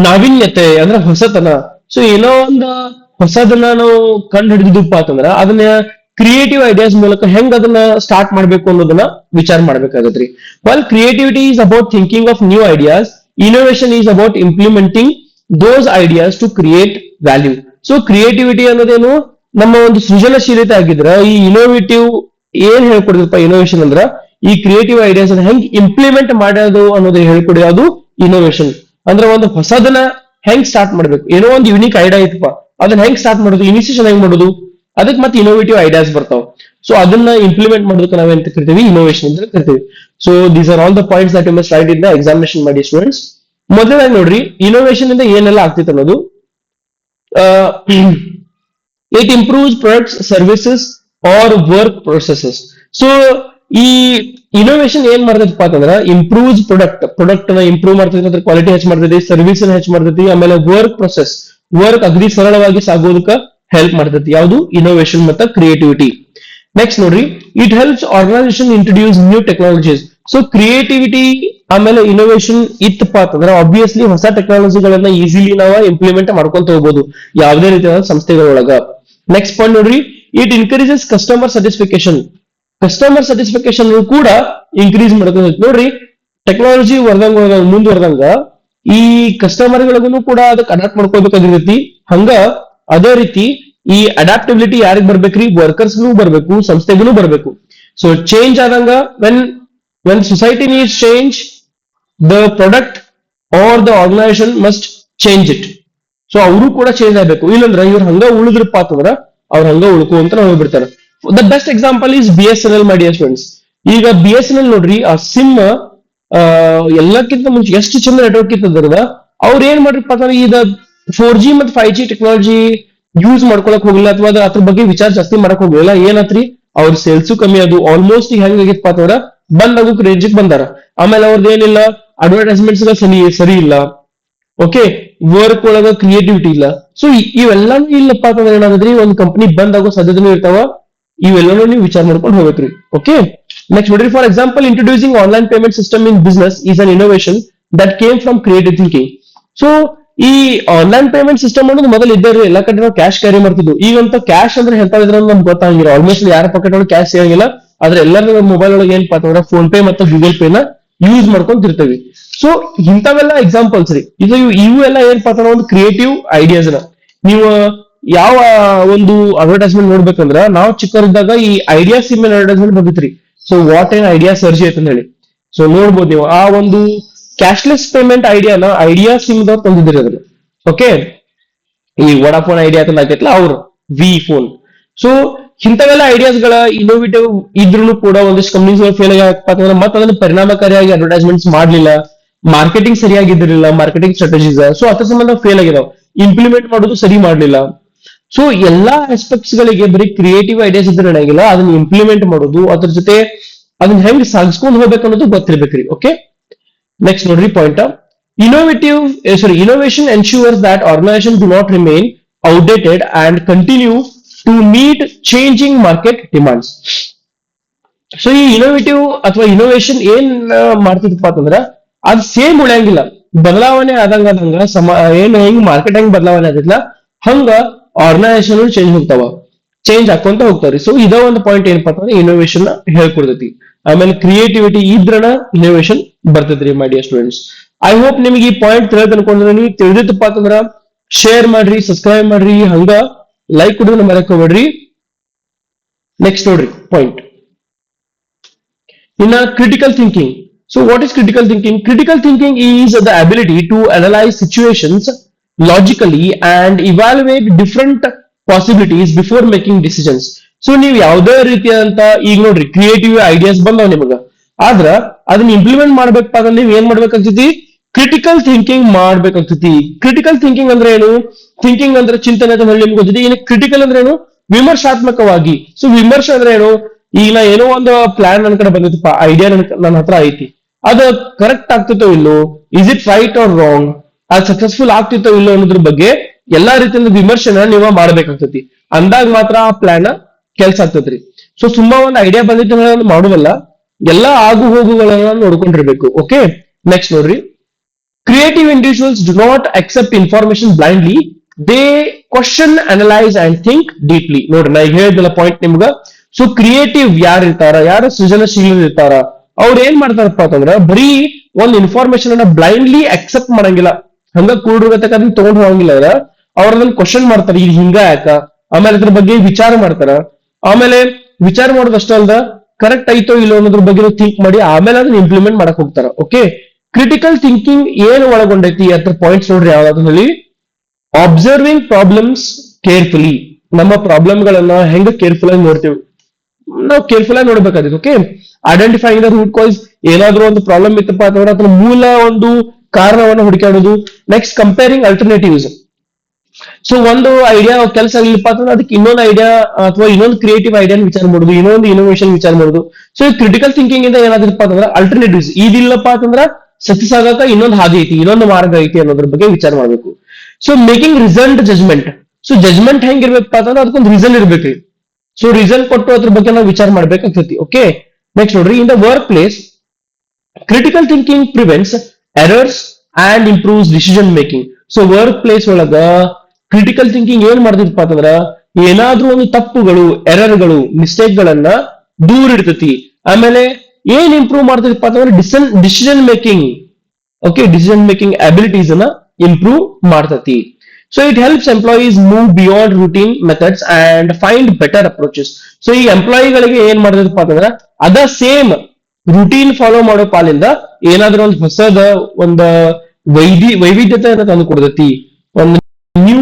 ನಾವೀನ್ಯತೆ ಅಂದ್ರೆ ಹೊಸತನ. ಸೊ ಏನೋ ಒಂದು ಹೊಸದನ್ನ ನಾವು ಕಂಡು ಹಿಡಿದಿದ್ದಪ್ಪ ಅಂತಂದ್ರ ಅದನ್ನ ಕ್ರಿಯೇಟಿವ್ ಐಡಿಯಾಸ್ ಮೂಲಕ ಹೆಂಗ್ ಅದನ್ನ ಸ್ಟಾರ್ಟ್ ಮಾಡ್ಬೇಕು ಅನ್ನೋದನ್ನ ವಿಚಾರ ಮಾಡ್ಬೇಕಾಗತ್ರಿ. While creativity is about thinking of new ideas, innovation is about implementing those ideas to create value. So creativity ಅನ್ನೋದೇನು ನಮ್ಮ ಒಂದು ಸೃಜನಶೀಲತೆ ಆಗಿದ್ರ ಈ ಇನೋವೇಟಿವ್ ಏನ್ ಹೇಳ್ಕೊಡಿದ್ರಪ್ಪ ಇನೋವೇಷನ್ ಅಂದ್ರ ಈ ಕ್ರಿಯೇಟಿವ್ ಐಡಿಯಾಸ್ ಹೆಂಗ್ ಇಂಪ್ಲಿಮೆಂಟ್ ಮಾಡೋದು ಅನ್ನೋದು ಹೇಳ್ಕೊಡಿ, ಅದು ಇನೋವೇಷನ್. ಅಂದ್ರೆ ಒಂದು ಹೊಸದನ್ನ ಹೆಂಗ್ ಸ್ಟಾರ್ಟ್ ಮಾಡ್ಬೇಕು, ಏನೋ ಒಂದು ಯುನಿಕ್ ಐಡಿಯಾ ಐತಪ್ಪ ಅದನ್ನ ಹೆಂಗ್ ಸ್ಟಾರ್ಟ್ ಮಾಡೋದು, ಇನಿಷಿಯೇಷನ್ ಹೆಂಗ್ ಮಾಡೋದು, ಅದಕ್ಕೆ ಮತ್ತೆ ಇನೋವೇಟಿವ್ ಐಡಿಯಾಸ್ ಬರ್ತಾವ. ಸೊ ಅದನ್ನ ಇಂಪ್ಲಿಮೆಂಟ್ ಮಾಡೋದಕ್ಕೆ ನಾವೇನ್ ಕರಿತೀವಿ? ಇನೋವೇಷನ್ ಅಂತ ಕರಿತೀವಿ. So these are all the points that you must write in the examination ಮಾಡಿ ಸ್ಟೂಡೆಂಟ್ಸ್. ಮೊದಲನೇದಾಗಿ ನೋಡ್ರಿ ಇನೋವೇಷನ್ ಇಂದ ಏನೆಲ್ಲ ಆಗ್ತಿತ್ತು ಅನ್ನೋದು. It improves products, services or work processes. So ಈ ಇನೋವೇಷನ್ ಏನ್ ಮಾಡ್ತೈತಪ್ಪ ಅಂತಂದ್ರ ಇಂಪ್ರೂವ್ಸ್ ಪ್ರಾಡಕ್ಟ್ ನ ಇಂಪ್ರೂವ್ ಮಾಡ್ತೈತಿ, ಅದ್ರ ಕ್ವಾಲಿಟಿ ಹೆಚ್ಚು ಮಾಡ್ತೈತಿ, ಸರ್ವಿಸ್ ಹೆಚ್ಚು ಮಾಡ್ತೈತಿ, ಆಮೇಲೆ ವರ್ಕ್ ಪ್ರೊಸೆಸ್ ವರ್ಕ್ ಅಗದಿ ಸರಳವಾಗಿ ಸಾಗೋದಕ್ಕೆ ಹೆಲ್ಪ್ ಮಾಡ್ತೈತಿ. ಯಾವುದು? ಇನೋವೇಷನ್ ಮತ್ತು ಕ್ರಿಯೇಟಿವಿಟಿ. ನೆಕ್ಸ್ಟ್ ನೋಡ್ರಿ, it helps organisation introduce new technologies. So creativity ಆಮೇಲೆ ಇನೋವೇಷನ್ ಇತ್ತಪ್ಪ ಅಂತಂದ್ರೆ ಆಬ್ವಿಯಸ್ಲಿ ಹೊಸ ಟೆಕ್ನಾಲಜಿಗಳನ್ನ ಈಸಿಲಿ ನಾವು ಇಂಪ್ಲಿಮೆಂಟ್ ಮಾಡ್ಕೊಂತ ಹೋಗ್ಬೋದು ಯಾವುದೇ ರೀತಿಯಾದ ಸಂಸ್ಥೆಗಳೊಳಗ. ನೆಕ್ಸ್ಟ್ ಪಾಯಿಂಟ್ ನೋಡ್ರಿ, it increases customer satisfaction. Customer satisfaction ಕೂಡ ಇನ್ಕ್ರೀಸ್ ಮಾಡ್ತದೆ. ನೋಡ್ರಿ ಟೆಕ್ನಾಲಜಿ ಮುಂದುವರೆದಂಗ ಈ ಕಸ್ಟಮರ್ ಗಳಿಗೂ ಕೂಡ ಅದಕ್ಕೆ ಅಡಾಪ್ಟ್ ಮಾಡ್ಕೋಬೇಕಾಗಿರ್ತೈತಿ. ಹಂಗ ಅದೇ ರೀತಿ ಈ ಅಡಾಪ್ಟಬಿಲಿಟಿ ಯಾರಿಗ್ ಬರ್ಬೇಕ್ರಿ? ವರ್ಕರ್ಸ್ಗೂ ಬರ್ಬೇಕು, ಸಂಸ್ಥೆಗೂ ಬರ್ಬೇಕು. ಸೊ ಚೇಂಜ್ ಆದಂಗ when society needs change, the product or the organization must change it. So ಅವರು ಕೂಡ ಚೇಂಜ್ ಆಗ್ಬೇಕು. ಇಲ್ಲಂದ್ರ ಇವ್ರು ಹಂಗ ಉಳಿದ್ರಪ್ಪ ಅಂತಂದ್ರ ಅವ್ರು ಹಂಗ ಉಳ್ಕುವಂತ ನಾವು ಬಿಡ್ತಾರೆ. The best example is BSNL my dear students. ಈಗ BSNL ನೋಡ್ರಿ ಆ ಸಿಮ್ ಎಲ್ಲಕ್ಕಿಂತ ಮುಂಚೆ ಎಷ್ಟು ಚಂದ ನೆಟ್ವರ್ಕ್ ಇತ್ತದ್ರದ ಅವ್ರು ಏನ್ ಮಾಡ್ರಪ್ಪ ಅಂತಂದ್ರೆ ಈಗ 4G ಮತ್ತು 5G ಟೆಕ್ನಾಲಜಿ ಯೂಸ್ ಮಾಡ್ಕೊಳಕ್ ಹೋಗಿಲ್ಲ ಅಥವಾ ಅದ್ರ ಬಗ್ಗೆ ವಿಚಾರ ಜಾಸ್ತಿ ಮಾಡಕ್ ಹೋಗಿಲ್ಲ. ಏನಾತ್ರಿ ಅವ್ರ ಸೇಲ್ಸು ಕಮ್ಮಿ ಅದು. ಆಲ್ಮೋಸ್ಟ್ ಈಗ ಹೆಂಗಾಗಿತ್ತಪ್ಪ ಅಂತಂದ್ರ ಬಂದ್ ಆಗೋಕ್ ರೇಂಜಿಗೆ ಬಂದಾರ. ಆಮೇಲೆ ಅವ್ರದ್ದು ಏನಿಲ್ಲ ಅಡ್ವರ್ಟೈಸ್ಮೆಂಟ್ಸ್ ಸರಿ ಇಲ್ಲ. ಓಕೆ, ವರ್ಕ್ ಒಳಗ ಕ್ರಿಯೇಟಿವಿಟಿ ಇಲ್ಲ. ಸೊ ಇವೆಲ್ಲಾನು ಇಲ್ಲಪ್ಪ ಅಂತಂದ್ರೆ ಏನಾದ್ರಿ ಒಂದು ಕಂಪನಿ ಬಂದ್ ಆಗೋ ಸಾಧ್ಯತೆನೂ ಇರ್ತಾವ. ಇವೆಲ್ಲನೂ ನೀವು ವಿಚಾರ ಮಾಡ್ಕೊಂಡು ಹೋಗ್ಬೇಕ್ರಿ. ಓಕೆ, ನೆಕ್ಸ್ಟ್ ನೋಡ್ರಿ, for example introducing online payment system in business is an innovation that came from creative thinking. So ಈ ಆನ್ಲೈನ್ ಪೇಮೆಂಟ್ ಸಿಸ್ಟಮ್ ಅನ್ನೋದು ಮೊದಲು ಇದ್ದಾರೆ, ಎಲ್ಲ ಕಡೆ ನಾವು ಕ್ಯಾಶ್ ಕ್ಯಾರಿ ಮಾಡ್ತಿದ್ವು. ಈಗಂತ ಕ್ಯಾಶ್ ಅಂದ್ರೆ ಎಂತ ಇದ್ರ ನಮ್ಗೆ ಗೊತ್ತಾಗಿಲ್ಲ. ಆಲ್ಮೋಸ್ಟ್ ಯಾರ ಪಾಕೆಟ್ ಒಳಗೆ ಕ್ಯಾಶ್ ಸಿಗಂಗಿಲ್ಲ. ಆದ್ರೆ ಎಲ್ಲರೂ ಮೊಬೈಲ್ ಒಳಗೆ ಏನಪ್ಪಾ ಅಂತಂದ್ರೆ ಫೋನ್ ಪೇ ಮತ್ತು ಗೂಗಲ್ ಪೇ ನ ಯೂಸ್ ಮಾಡ್ಕೊಂತಿರ್ತೀವಿ. ಸೊ ಇಂಥವೆಲ್ಲ ಎಕ್ಸಾಂಪಲ್ಸ್ ರೀ. ಇವು ಎಲ್ಲ ಏನಪ್ಪಾ ಅಂತಂದ್ರೆ ಒಂದು ಕ್ರಿಯೇಟಿವ್ ಐಡಿಯಾಸ್ ನ ನೀವು ಯಾವ ಒಂದು ಅಡ್ವರ್ಟೈಸ್ಮೆಂಟ್ ನೋಡ್ಬೇಕಂದ್ರ ನಾವು ಚಿಕ್ಕವರಿದ್ದಾಗ ಈ idea sim advertisement ಬಂದಿತ್ರಿ. So what ಏನ್ ಐಡಿಯಾ ಸರ್ಜಿ ಅಂತ ಹೇಳಿ. ಸೊ ನೋಡ್ಬೋದು ನೀವು ಆ ಒಂದು ಕ್ಯಾಶ್ಲೆಸ್ ಪೇಮೆಂಟ್ ಐಡಿಯಾ ಸಿಮ್ ದವ್ರು ತಂದಿದ್ರಿ ಅದನ್ನ. ಓಕೆ, ಈ ವಡಾಫೋನ್ ಐಡಿಯಾ ಅಂತ ಹಾಕೈತಲ್ಲ ಅವ್ರು ವಿ ಫೋನ್. ಸೊ ಇಂಥವೆಲ್ಲ ಐಡಿಯಾಸ್ ಗಳ ಇನೋವೇಟಿವ್ ಇದ್ರೂ ಕೂಡ ಒಂದಿಷ್ಟು ಕಂಪ್ನೀಸ್ ಫೇಲ್ ಆಗಪ್ಪ ಮತ್ತೆ ಅದನ್ನ ಪರಿಣಾಮಕಾರಿಯಾಗಿ ಅಡ್ವರ್ಟೈಸ್ಮೆಂಟ್ಸ್ ಮಾಡ್ಲಿಲ್ಲ, ಮಾರ್ಕೆಟಿಂಗ್ ಸರಿಯಾಗಿದ್ದಿರಲಿಲ್ಲ, ಮಾರ್ಕೆಟಿಂಗ್ ಸ್ಟ್ರಾಟಜೀಸ್. ಸೊ ಅದ್ರ ಸಂಬಂಧ ಫೇಲ್ ಆಗಿದಾವ, ಇಂಪ್ಲಿಮೆಂಟ್ ಮಾಡೋದು ಸರಿ ಮಾಡ್ಲಿಲ್ಲ. ಸೊ ಎಲ್ಲಾ ಆಸ್ಪೆಕ್ಟ್ಸ್ ಗಳಿಗೆ ಬರೀ ಕ್ರಿಯೇಟಿವ್ ಐಡಿಯಾಸ್ ಇದ್ರೆ ನಡೆಯಂಗಿಲ್ಲ, ಅದನ್ನ ಇಂಪ್ಲಿಮೆಂಟ್ ಮಾಡೋದು, ಅದ್ರ ಜೊತೆ ಅದನ್ನ ಹೆಂಗ್ ಸಾಗಿಸ್ಕೊಂಡು ಹೋಗ್ಬೇಕು ಅನ್ನೋದು ಗೊತ್ತಿರ್ಬೇಕ್ರಿ. ಓಕೆ, ನೆಕ್ಸ್ಟ್ ನೋಡ್ರಿ point, innovation ensures that organizations do not remain outdated and continue to meet changing market demands. So ಈ ಇನೋವೇಟಿವ್ ಅಥವಾ ಇನೋವೇಷನ್ ಏನ್ ಮಾಡ್ತಿದಪ್ಪ ಅಂತಂದ್ರ ಅದ್ ಸೇಮ್ ಉಳಿಯಂಗಿಲ್ಲ. ಬದಲಾವಣೆ ಆದಂಗ ಏನ್ ಹೆಂಗ್ ಮಾರ್ಕೆಟ್ ಹೆಂಗ್ ಬದಲಾವಣೆ ಆದಿಲ್ಲ ಹಂಗ ಆರ್ಗನೈಸೇಷನ್ ಚೇಂಜ್ ಹೋಗ್ತಾವ, ಚೇಂಜ್ ಹಾಕೊಂತ ಹೋಗ್ತಾವ್ರಿ. ಸೊ ಇದ ಒಂದು ಪಾಯಿಂಟ್ ಏನಪ್ಪಾ ಅಂತಂದ್ರೆ ಇನೋವೇಷನ್ ಹೇಳ್ಕೊಡ್ತೈತಿ. ಆಮೇಲೆ ಕ್ರಿಯೇಟಿವಿಟಿ ಇದ್ರನ ಇನೋವೇಷನ್ ಬರ್ತೈತ್ರಿ ಮೈ ಡಿಯರ್ ಸ್ಟೂಡೆಂಟ್ಸ್. ಐ ಹೋಪ್ ನಿಮಗೆ ಈ ಪಾಯಿಂಟ್ ತಿಳಿದ್ ಅನ್ಕೊಂಡ್ರಿ. ತಿಳಿದಿತ್ತಪ್ಪ ಅಂತಂದ್ರ ಶೇರ್ ಮಾಡ್ರಿ, ಸಬ್ಸ್ಕ್ರೈಬ್ ಮಾಡ್ರಿ, ಹಂಗ ಲೈಕ್ ಕೊಡೋದನ್ನ ಮರಕ್ ಹೋಗ್ಬೇಡ್ರಿ. ನೆಕ್ಸ್ಟ್ ನೋಡ್ರಿ ಪಾಯಿಂಟ್ ಇನ್ನ critical thinking. So what is critical thinking? Critical thinking is the ability to analyze situations logically and evaluate different possibilities before making decisions. So ನೀವು ಯಾವುದೇ ರೀತಿಯಾದಂತ ಈಗ ನೋಡ್ರಿ ಕ್ರಿಯೇಟಿವ್ ಐಡಿಯಾಸ್ ಬಂದಾವ ನಿಮಗ, ಆದ್ರ ಅದನ್ನ ಇಂಪ್ಲಿಮೆಂಟ್ ಮಾಡ್ಬೇಕಪ್ಪ ಅಂದ್ರೆ ನೀವು ಏನ್ ಮಾಡ್ಬೇಕಾಗ್ತೈತಿ? ಕ್ರಿಟಿಕಲ್ ಥಿಂಕಿಂಗ್ ಮಾಡ್ಬೇಕಾಗ್ತೈತಿ. ಕ್ರಿಟಿಕಲ್ ಥಿಂಕಿಂಗ್ ಅಂದ್ರೆ ಏನು? ಥಿಂಕಿಂಗ್ ಅಂದ್ರೆ ಚಿಂತನೆ ಅಂತ ಹೇಳಿ ನಿಮ್ಗೆ ಗೊತ್ತಿದೆ. ಇನ್ನು ಕ್ರಿಟಿಕಲ್ ಅಂದ್ರೆ ಏನು? ವಿಮರ್ಶಾತ್ಮಕವಾಗಿ. ಸೊ ವಿಮರ್ಶೆ ಅಂದ್ರೆ ಏನು? ಈಗ ನಾ ಏನೋ ಒಂದು ಪ್ಲಾನ್ ನನ್ನ ಕಡೆ ಬಂದಿತ್ತಪ್ಪ, ಐಡಿಯಾ ನನ್ನ ಹತ್ರ ಐತಿ, ಅದು ಕರೆಕ್ಟ್ ಆಗ್ತಿತ್ತೋ ಇಲ್ಲೋ, is it right or wrong, ಅದು ಸಕ್ಸಸ್ಫುಲ್ ಆಗ್ತಿತ್ತೋ ಇಲ್ಲೋ ಅನ್ನೋದ್ರ ಬಗ್ಗೆ ಎಲ್ಲಾ ರೀತಿಯಿಂದ ವಿಮರ್ಶೆನ ನೀವು ಮಾಡ್ಬೇಕಾಗ್ತೈತಿ. ಅಂದಾಗ ಮಾತ್ರ ಆ ಪ್ಲಾನ್ ಕೆಲ್ಸ ಆಗ್ತೈತ್ರಿ. ಸೊ ತುಂಬಾ ಒಂದು ಐಡಿಯಾ ಬಂದಿತ್ತು ಮಾಡುವಲ್ಲ, ಎಲ್ಲಾ ಆಗು ಹೋಗುಗಳನ್ನ ನೋಡ್ಕೊಂಡಿರ್ಬೇಕು. ಓಕೆ, ನೆಕ್ಸ್ಟ್ ನೋಡ್ರಿ, creative individuals do not accept information blindly, they question, analyse and think deeply. ನೋಡ್ರಿ ನಾ ಈಗ ಹೇಳಿದಿಲ್ಲ ಪಾಯಿಂಟ್ ನಿಮ್ಗ. ಸೊ ಕ್ರಿಯೇಟಿವ್ ಯಾರು ಇರ್ತಾರ, ಯಾರು ಸೃಜನಶೀಲ ಇರ್ತಾರ, ಅವ್ರು ಏನ್ ಮಾಡ್ತಾರಪ್ಪ ಅಂತಂದ್ರ ಬರೀ ಒಂದ್ ಇನ್ಫಾರ್ಮೇಶನ್ ಅನ್ನ ಬ್ಲೈಂಡ್ಲಿ ಅಕ್ಸೆಪ್ಟ್ ಮಾಡಂಗಿಲ್ಲ, ಹಂಗ ಕೂಡಿರ್ಗತಕ್ಕ ಅದನ್ನ ತಗೊಂಡ್ ಹೋಗಂಗಿಲ್ಲ. ಅವ್ರ ಅದನ್ನ ಕ್ವಶನ್ ಮಾಡ್ತಾರ, ಇದು ಹಿಂಗ ಯಾಕ, ಆಮೇಲೆ ಅದ್ರ ಬಗ್ಗೆ ವಿಚಾರ ಮಾಡ್ತಾರ. ಆಮೇಲೆ ವಿಚಾರ ಮಾಡೋದಷ್ಟ ಅಲ್ದ ಕರೆಕ್ಟ್ ಐತೋ ಇಲ್ಲೋ ಅನ್ನೋದ್ರ ಬಗ್ಗೆ ಥಿಂಕ್ ಮಾಡಿ ಆಮೇಲೆ ಅದನ್ನ ಇಂಪ್ಲಿಮೆಂಟ್ ಮಾಡಕ್ ಹೋಗ್ತಾರ. ಓಕೆ, ಕ್ರಿಟಿಕಲ್ ಥಿಂಕಿಂಗ್ ಏನು ಒಳಗೊಂಡೈತಿ ಅದ್ರ ಪಾಯಿಂಟ್ಸ್ ನೋಡ್ರಿ ಯಾವ್ದಾದ್ರು ಹೇಳಿ. Observing problems carefully. ನಮ್ಮ ಪ್ರಾಬ್ಲಮ್ ಗಳನ್ನ ಹೆಂಗ ಕೇರ್ಫುಲ್ ಆಗಿ ನೋಡ್ತೀವಿ, ನಾವು ಕೇರ್ಫುಲ್ ಆಗಿ ನೋಡ್ಬೇಕಾದ್ರೆ. Okay, identifying the root cause. ಏನಾದ್ರೂ ಒಂದು ಪ್ರಾಬ್ಲಮ್ ಇತ್ತಪ್ಪ ಅಂತಂದ್ರೆ ಅದರ ಮೂಲ ಒಂದು ಕಾರಣವನ್ನು ಹುಡುಕಾಡೋದು. Next comparing alternatives. ಸೊ ಒಂದು ಐಡಿಯಾ ಕೆಲಸ ಆಗಿಲ್ಲಪ್ಪ ಅಂತಂದ್ರೆ ಅದಕ್ಕೆ ಇನ್ನೊಂದು ಐಡಿಯಾ ಅಥವಾ ಇನ್ನೊಂದು ಕ್ರಿಯೇಟಿವ್ ಐಡಿಯಾನ ವಿಚಾರ ಮಾಡೋದು, ಇನ್ನೊಂದು ಇನೋವೇಷನ್ ವಿಚಾರ ಮಾಡೋದು. ಸೊ ಈ ಕ್ರಿಟಿಕಲ್ ಥಿಂಕಿಂಗ್ ಇಂದ ಏನಾದ್ರಪ್ಪ ಅಂತಂದ್ರೆ ಅಲ್ಟರ್ನೇಟಿವ್ಸ್ ಇದಿಲ್ಲಪ್ಪ ಅಂತಂದ್ರ ಸಕ್ಸಸ್ ಆಗಕ ಇನ್ನೊಂದು ಹಾದಿ ಐತಿ, ಇನ್ನೊಂದು ಮಾರ್ಗ ಐತಿ ಅನ್ನೋದ್ರ ಬಗ್ಗೆ ವಿಚಾರ ಮಾಡ್ಬೇಕು. So making result judgement. So judgement ಹೆಂಗಿರ್ಬೇಕಪ್ಪ ಅಂತಂದ್ರೆ ಅದಕ್ಕೊಂದು ರೀಸನ್ ಇರ್ಬೇಕ್ರಿ. ಸೊ ರೀಸನ್ ಕೊಟ್ಟು ಅದ್ರ ಬಗ್ಗೆ ನಾವು ವಿಚಾರ ಮಾಡ್ಬೇಕಾಗ್ತೈತಿ. ಓಕೆ, ನೆಕ್ಸ್ಟ್ ನೋಡ್ರಿ, in the work place critical thinking prevents errors and improves decision making. So work place ಒಳಗ ಕ್ರಿಟಿಕಲ್ ಥಿಂಕಿಂಗ್ ಏನ್ ಮಾಡ್ತಿದ್ಪ ಅಂತಂದ್ರ ಏನಾದ್ರೂ ಒಂದು ತಪ್ಪುಗಳು, ಎರರ್ಗಳು, ಮಿಸ್ಟೇಕ್ ಗಳನ್ನ ದೂರ ಇಡ್ತೈತಿ. ಆಮೇಲೆ ಏನ್ ಇಂಪ್ರೂವ್ ಮಾಡ್ತಿದ್ಪ ಅಂತಂದ್ರೆ decision making. Okay, decision making abilities ಅನ್ನ ಇಂಪ್ರೂವ್ ಮಾಡ್ತತಿ. So it helps employees move beyond routine methods and find better approaches. So ಈ ಎಂಪ್ಲಾಯಿಗಳಿಗೆ ಏನ್ ಮಾಡ್ತದಪ್ಪ ಅಂತಂದ್ರೆ ಅದ ಸೇಮ್ ರೂಟೀನ್ ಫಾಲೋ ಮಾಡೋ ಪಾಲಿಂದ ಏನಾದ್ರೂ ಒಂದು ಹೊಸದ ಒಂದು ವೈವಿಧ್ಯತೆಯನ್ನು ತಂದು ಕೊಡ್ತೈತಿ, ಒಂದು ನ್ಯೂ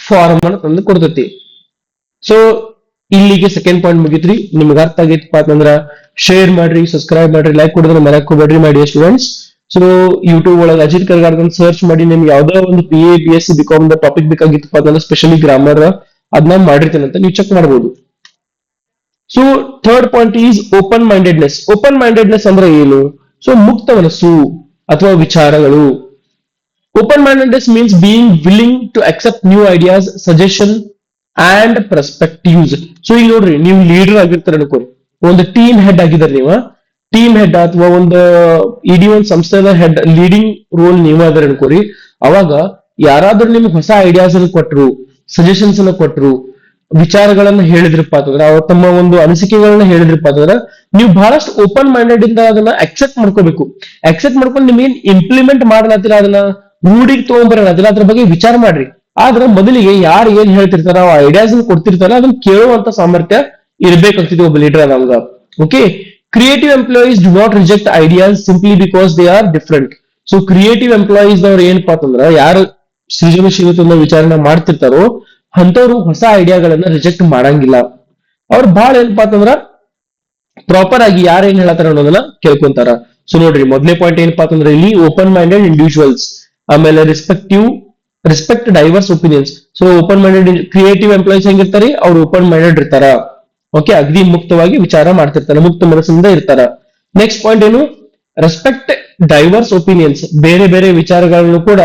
ಫಾರ್ಮ್ ಅನ್ನು ತಂದು ಕೊಡ್ತೈತಿ. ಸೊ ಇಲ್ಲಿಗೆ ಸೆಕೆಂಡ್ ಪಾಯಿಂಟ್ ಮುಗಿತ್ರಿ. ನಿಮ್ಗೆ ಅರ್ಥ ಆಗೈತಪ್ಪ ಅಂತಂದ್ರ ಶೇರ್ ಮಾಡ್ರಿ, ಸಬ್ಸ್ಕ್ರೈಬ್ ಮಾಡ್ರಿ, ಲೈಕ್ ಕೊಡೋದನ್ನ ಮರೆಯಕ್ ಹೋಗ್ಬೇಡ್ರಿ ಮೈ ಡಿಯರ್ ಸ್ಟೂಡೆಂಟ್ಸ್. ಸೊ ಯೂಟ್ಯೂಬ್ ಒಳಗೆ ಅಜಿತ್ ಕರ್ಗಾರ್ಡ್ ಅಂತ ಸರ್ಚ್ ಮಾಡಿ ನಿಮ್ಗೆ ಯಾವ್ದೋ ಒಂದು BA BSc BCom ಟಾಪಿಕ್ ಬೇಕಾಗಿತ್ತಪ್ಪ ಅಂತಂದ್ರೆ ಸ್ಪೆಷಲಿ ಗ್ರಾಮರ್ ಅದನ್ನ ಮಾಡಿರ್ತೇನೆ ಅಂತ ನೀವು ಚೆಕ್ ಮಾಡಬಹುದು. So third point is open mindedness. Open mindedness ಅಂದ್ರೆ ಏನು? ಸೊ ಮುಕ್ತ ಮನಸ್ಸು ಅಥವಾ ವಿಚಾರಗಳು. Open mindedness means being willing to accept new ideas, suggestion and perspectives. So ಈಗ ನೋಡ್ರಿ, ನೀವು ಲೀಡರ್ ಆಗಿರ್ತಾರೆ ಅನ್ಕೋರಿ, ಒಂದು ಟೀಮ್ ಹೆಡ್ ಆಗಿದ್ದಾರೆ, ನೀವು ಟೀಮ್ ಹೆಡ್ ಅಥವಾ ಒಂದು ಇಡೀ ಒಂದು ಸಂಸ್ಥೆದ ಹೆಡ್ ಲೀಡಿಂಗ್ ರೋಲ್ ನೀವು ಅದರ ಅನ್ಕೋರಿ. ಅವಾಗ ಯಾರಾದ್ರೂ ನಿಮ್ಗೆ ಹೊಸ ಐಡಿಯಾಸ್ ಅನ್ನು ಕೊಟ್ರು, ಸಜೆಷನ್ಸ್ ಅನ್ನು ಕೊಟ್ರು, ವಿಚಾರಗಳನ್ನ ಹೇಳಿದ್ರಪ್ಪ ಅಂತಂದ್ರೆ, ಅವ್ರ ತಮ್ಮ ಒಂದು ಅನಿಸಿಕೆಗಳನ್ನ ಹೇಳಿದ್ರಪ್ಪ ಅಂತಂದ್ರೆ ನೀವು ಬಹಳಷ್ಟು ಓಪನ್ ಮೈಂಡೆಡ್ ಇಂದ ಅದನ್ನ ಅಕ್ಸೆಪ್ಟ್ ಮಾಡ್ಕೋಬೇಕು. ಅಕ್ಸೆಪ್ಟ್ ಮಾಡ್ಕೊಂಡು ನಿಮ್ಗೆ ಇಂಪ್ಲಿಮೆಂಟ್ ಮಾಡಲಾತಿರ, ಅದನ್ನ ರೂಢಿಗೆ ತಗೊಂಡ್ಬರಲಾತಿರ, ಅದ್ರ ಬಗ್ಗೆ ವಿಚಾರ ಮಾಡ್ರಿ. ಆದ್ರೆ ಮೊದಲಿಗೆ ಯಾರು ಏನ್ ಹೇಳ್ತಿರ್ತಾರ, ಆ ಐಡಿಯಾಸ್ ಕೊಡ್ತಿರ್ತಾರ, ಅದನ್ನ ಕೇಳುವಂತ ಸಾಮರ್ಥ್ಯ ಇರ್ಬೇಕಾಗ್ತಿದೆ ಒಬ್ಬ ಲೀಡರ್ ಆದಾಗ. Okay, creative employees do not reject ideas simply because they are different. So creative employees ಅವ್ರು ಏನಪ್ಪಾ ಅಂತಂದ್ರ ಯಾರು ಸೃಜನಶೀಲತೆಯಿಂದ ವಿಚಾರಣೆ ಮಾಡ್ತಿರ್ತಾರೋ ಅಂತವ್ರು ಹೊಸ ಐಡಿಯಾಗಳನ್ನ ರಿಜೆಕ್ಟ್ ಮಾಡಂಗಿಲ್ಲ. ಅವ್ರು ಬಹಳ ಏನಪ್ಪಾ ಅಂತಂದ್ರ ಪ್ರಾಪರ್ ಆಗಿ ಯಾರು ಏನ್ ಹೇಳತ್ತಾರ ಅನ್ನೋದನ್ನ ಕೇಳ್ಕೊಂತಾರ. ಸೊ ನೋಡ್ರಿ, ಮೊದಲನೇ ಪಾಯಿಂಟ್ ಏನಪ್ಪಾ ಅಂತಂದ್ರೆ ಇಲ್ಲಿ ಓಪನ್ ಮೈಂಡೆಡ್ ಇಂಡಿವಿಜುವಲ್ಸ್, ಆಮೇಲೆ respect diverse opinions. So open minded creative employees ಹೆಂಗಿರ್ತಾರೆ, ಅವ್ರು ಓಪನ್ ಮೈಂಡೆಡ್ ಇರ್ತಾರ. ಓಕೆ, ಅಗ್ದಿ ಮುಕ್ತವಾಗಿ ವಿಚಾರ ಮಾಡ್ತಿರ್ತಾರ, ಮುಕ್ತ ಮನಸ್ಸಿಂದ ಇರ್ತಾರ. ನೆಕ್ಸ್ಟ್ ಪಾಯಿಂಟ್ ಏನು? Respect diverse opinions. ಬೇರೆ ಬೇರೆ ವಿಚಾರಗಳನ್ನು ಕೂಡ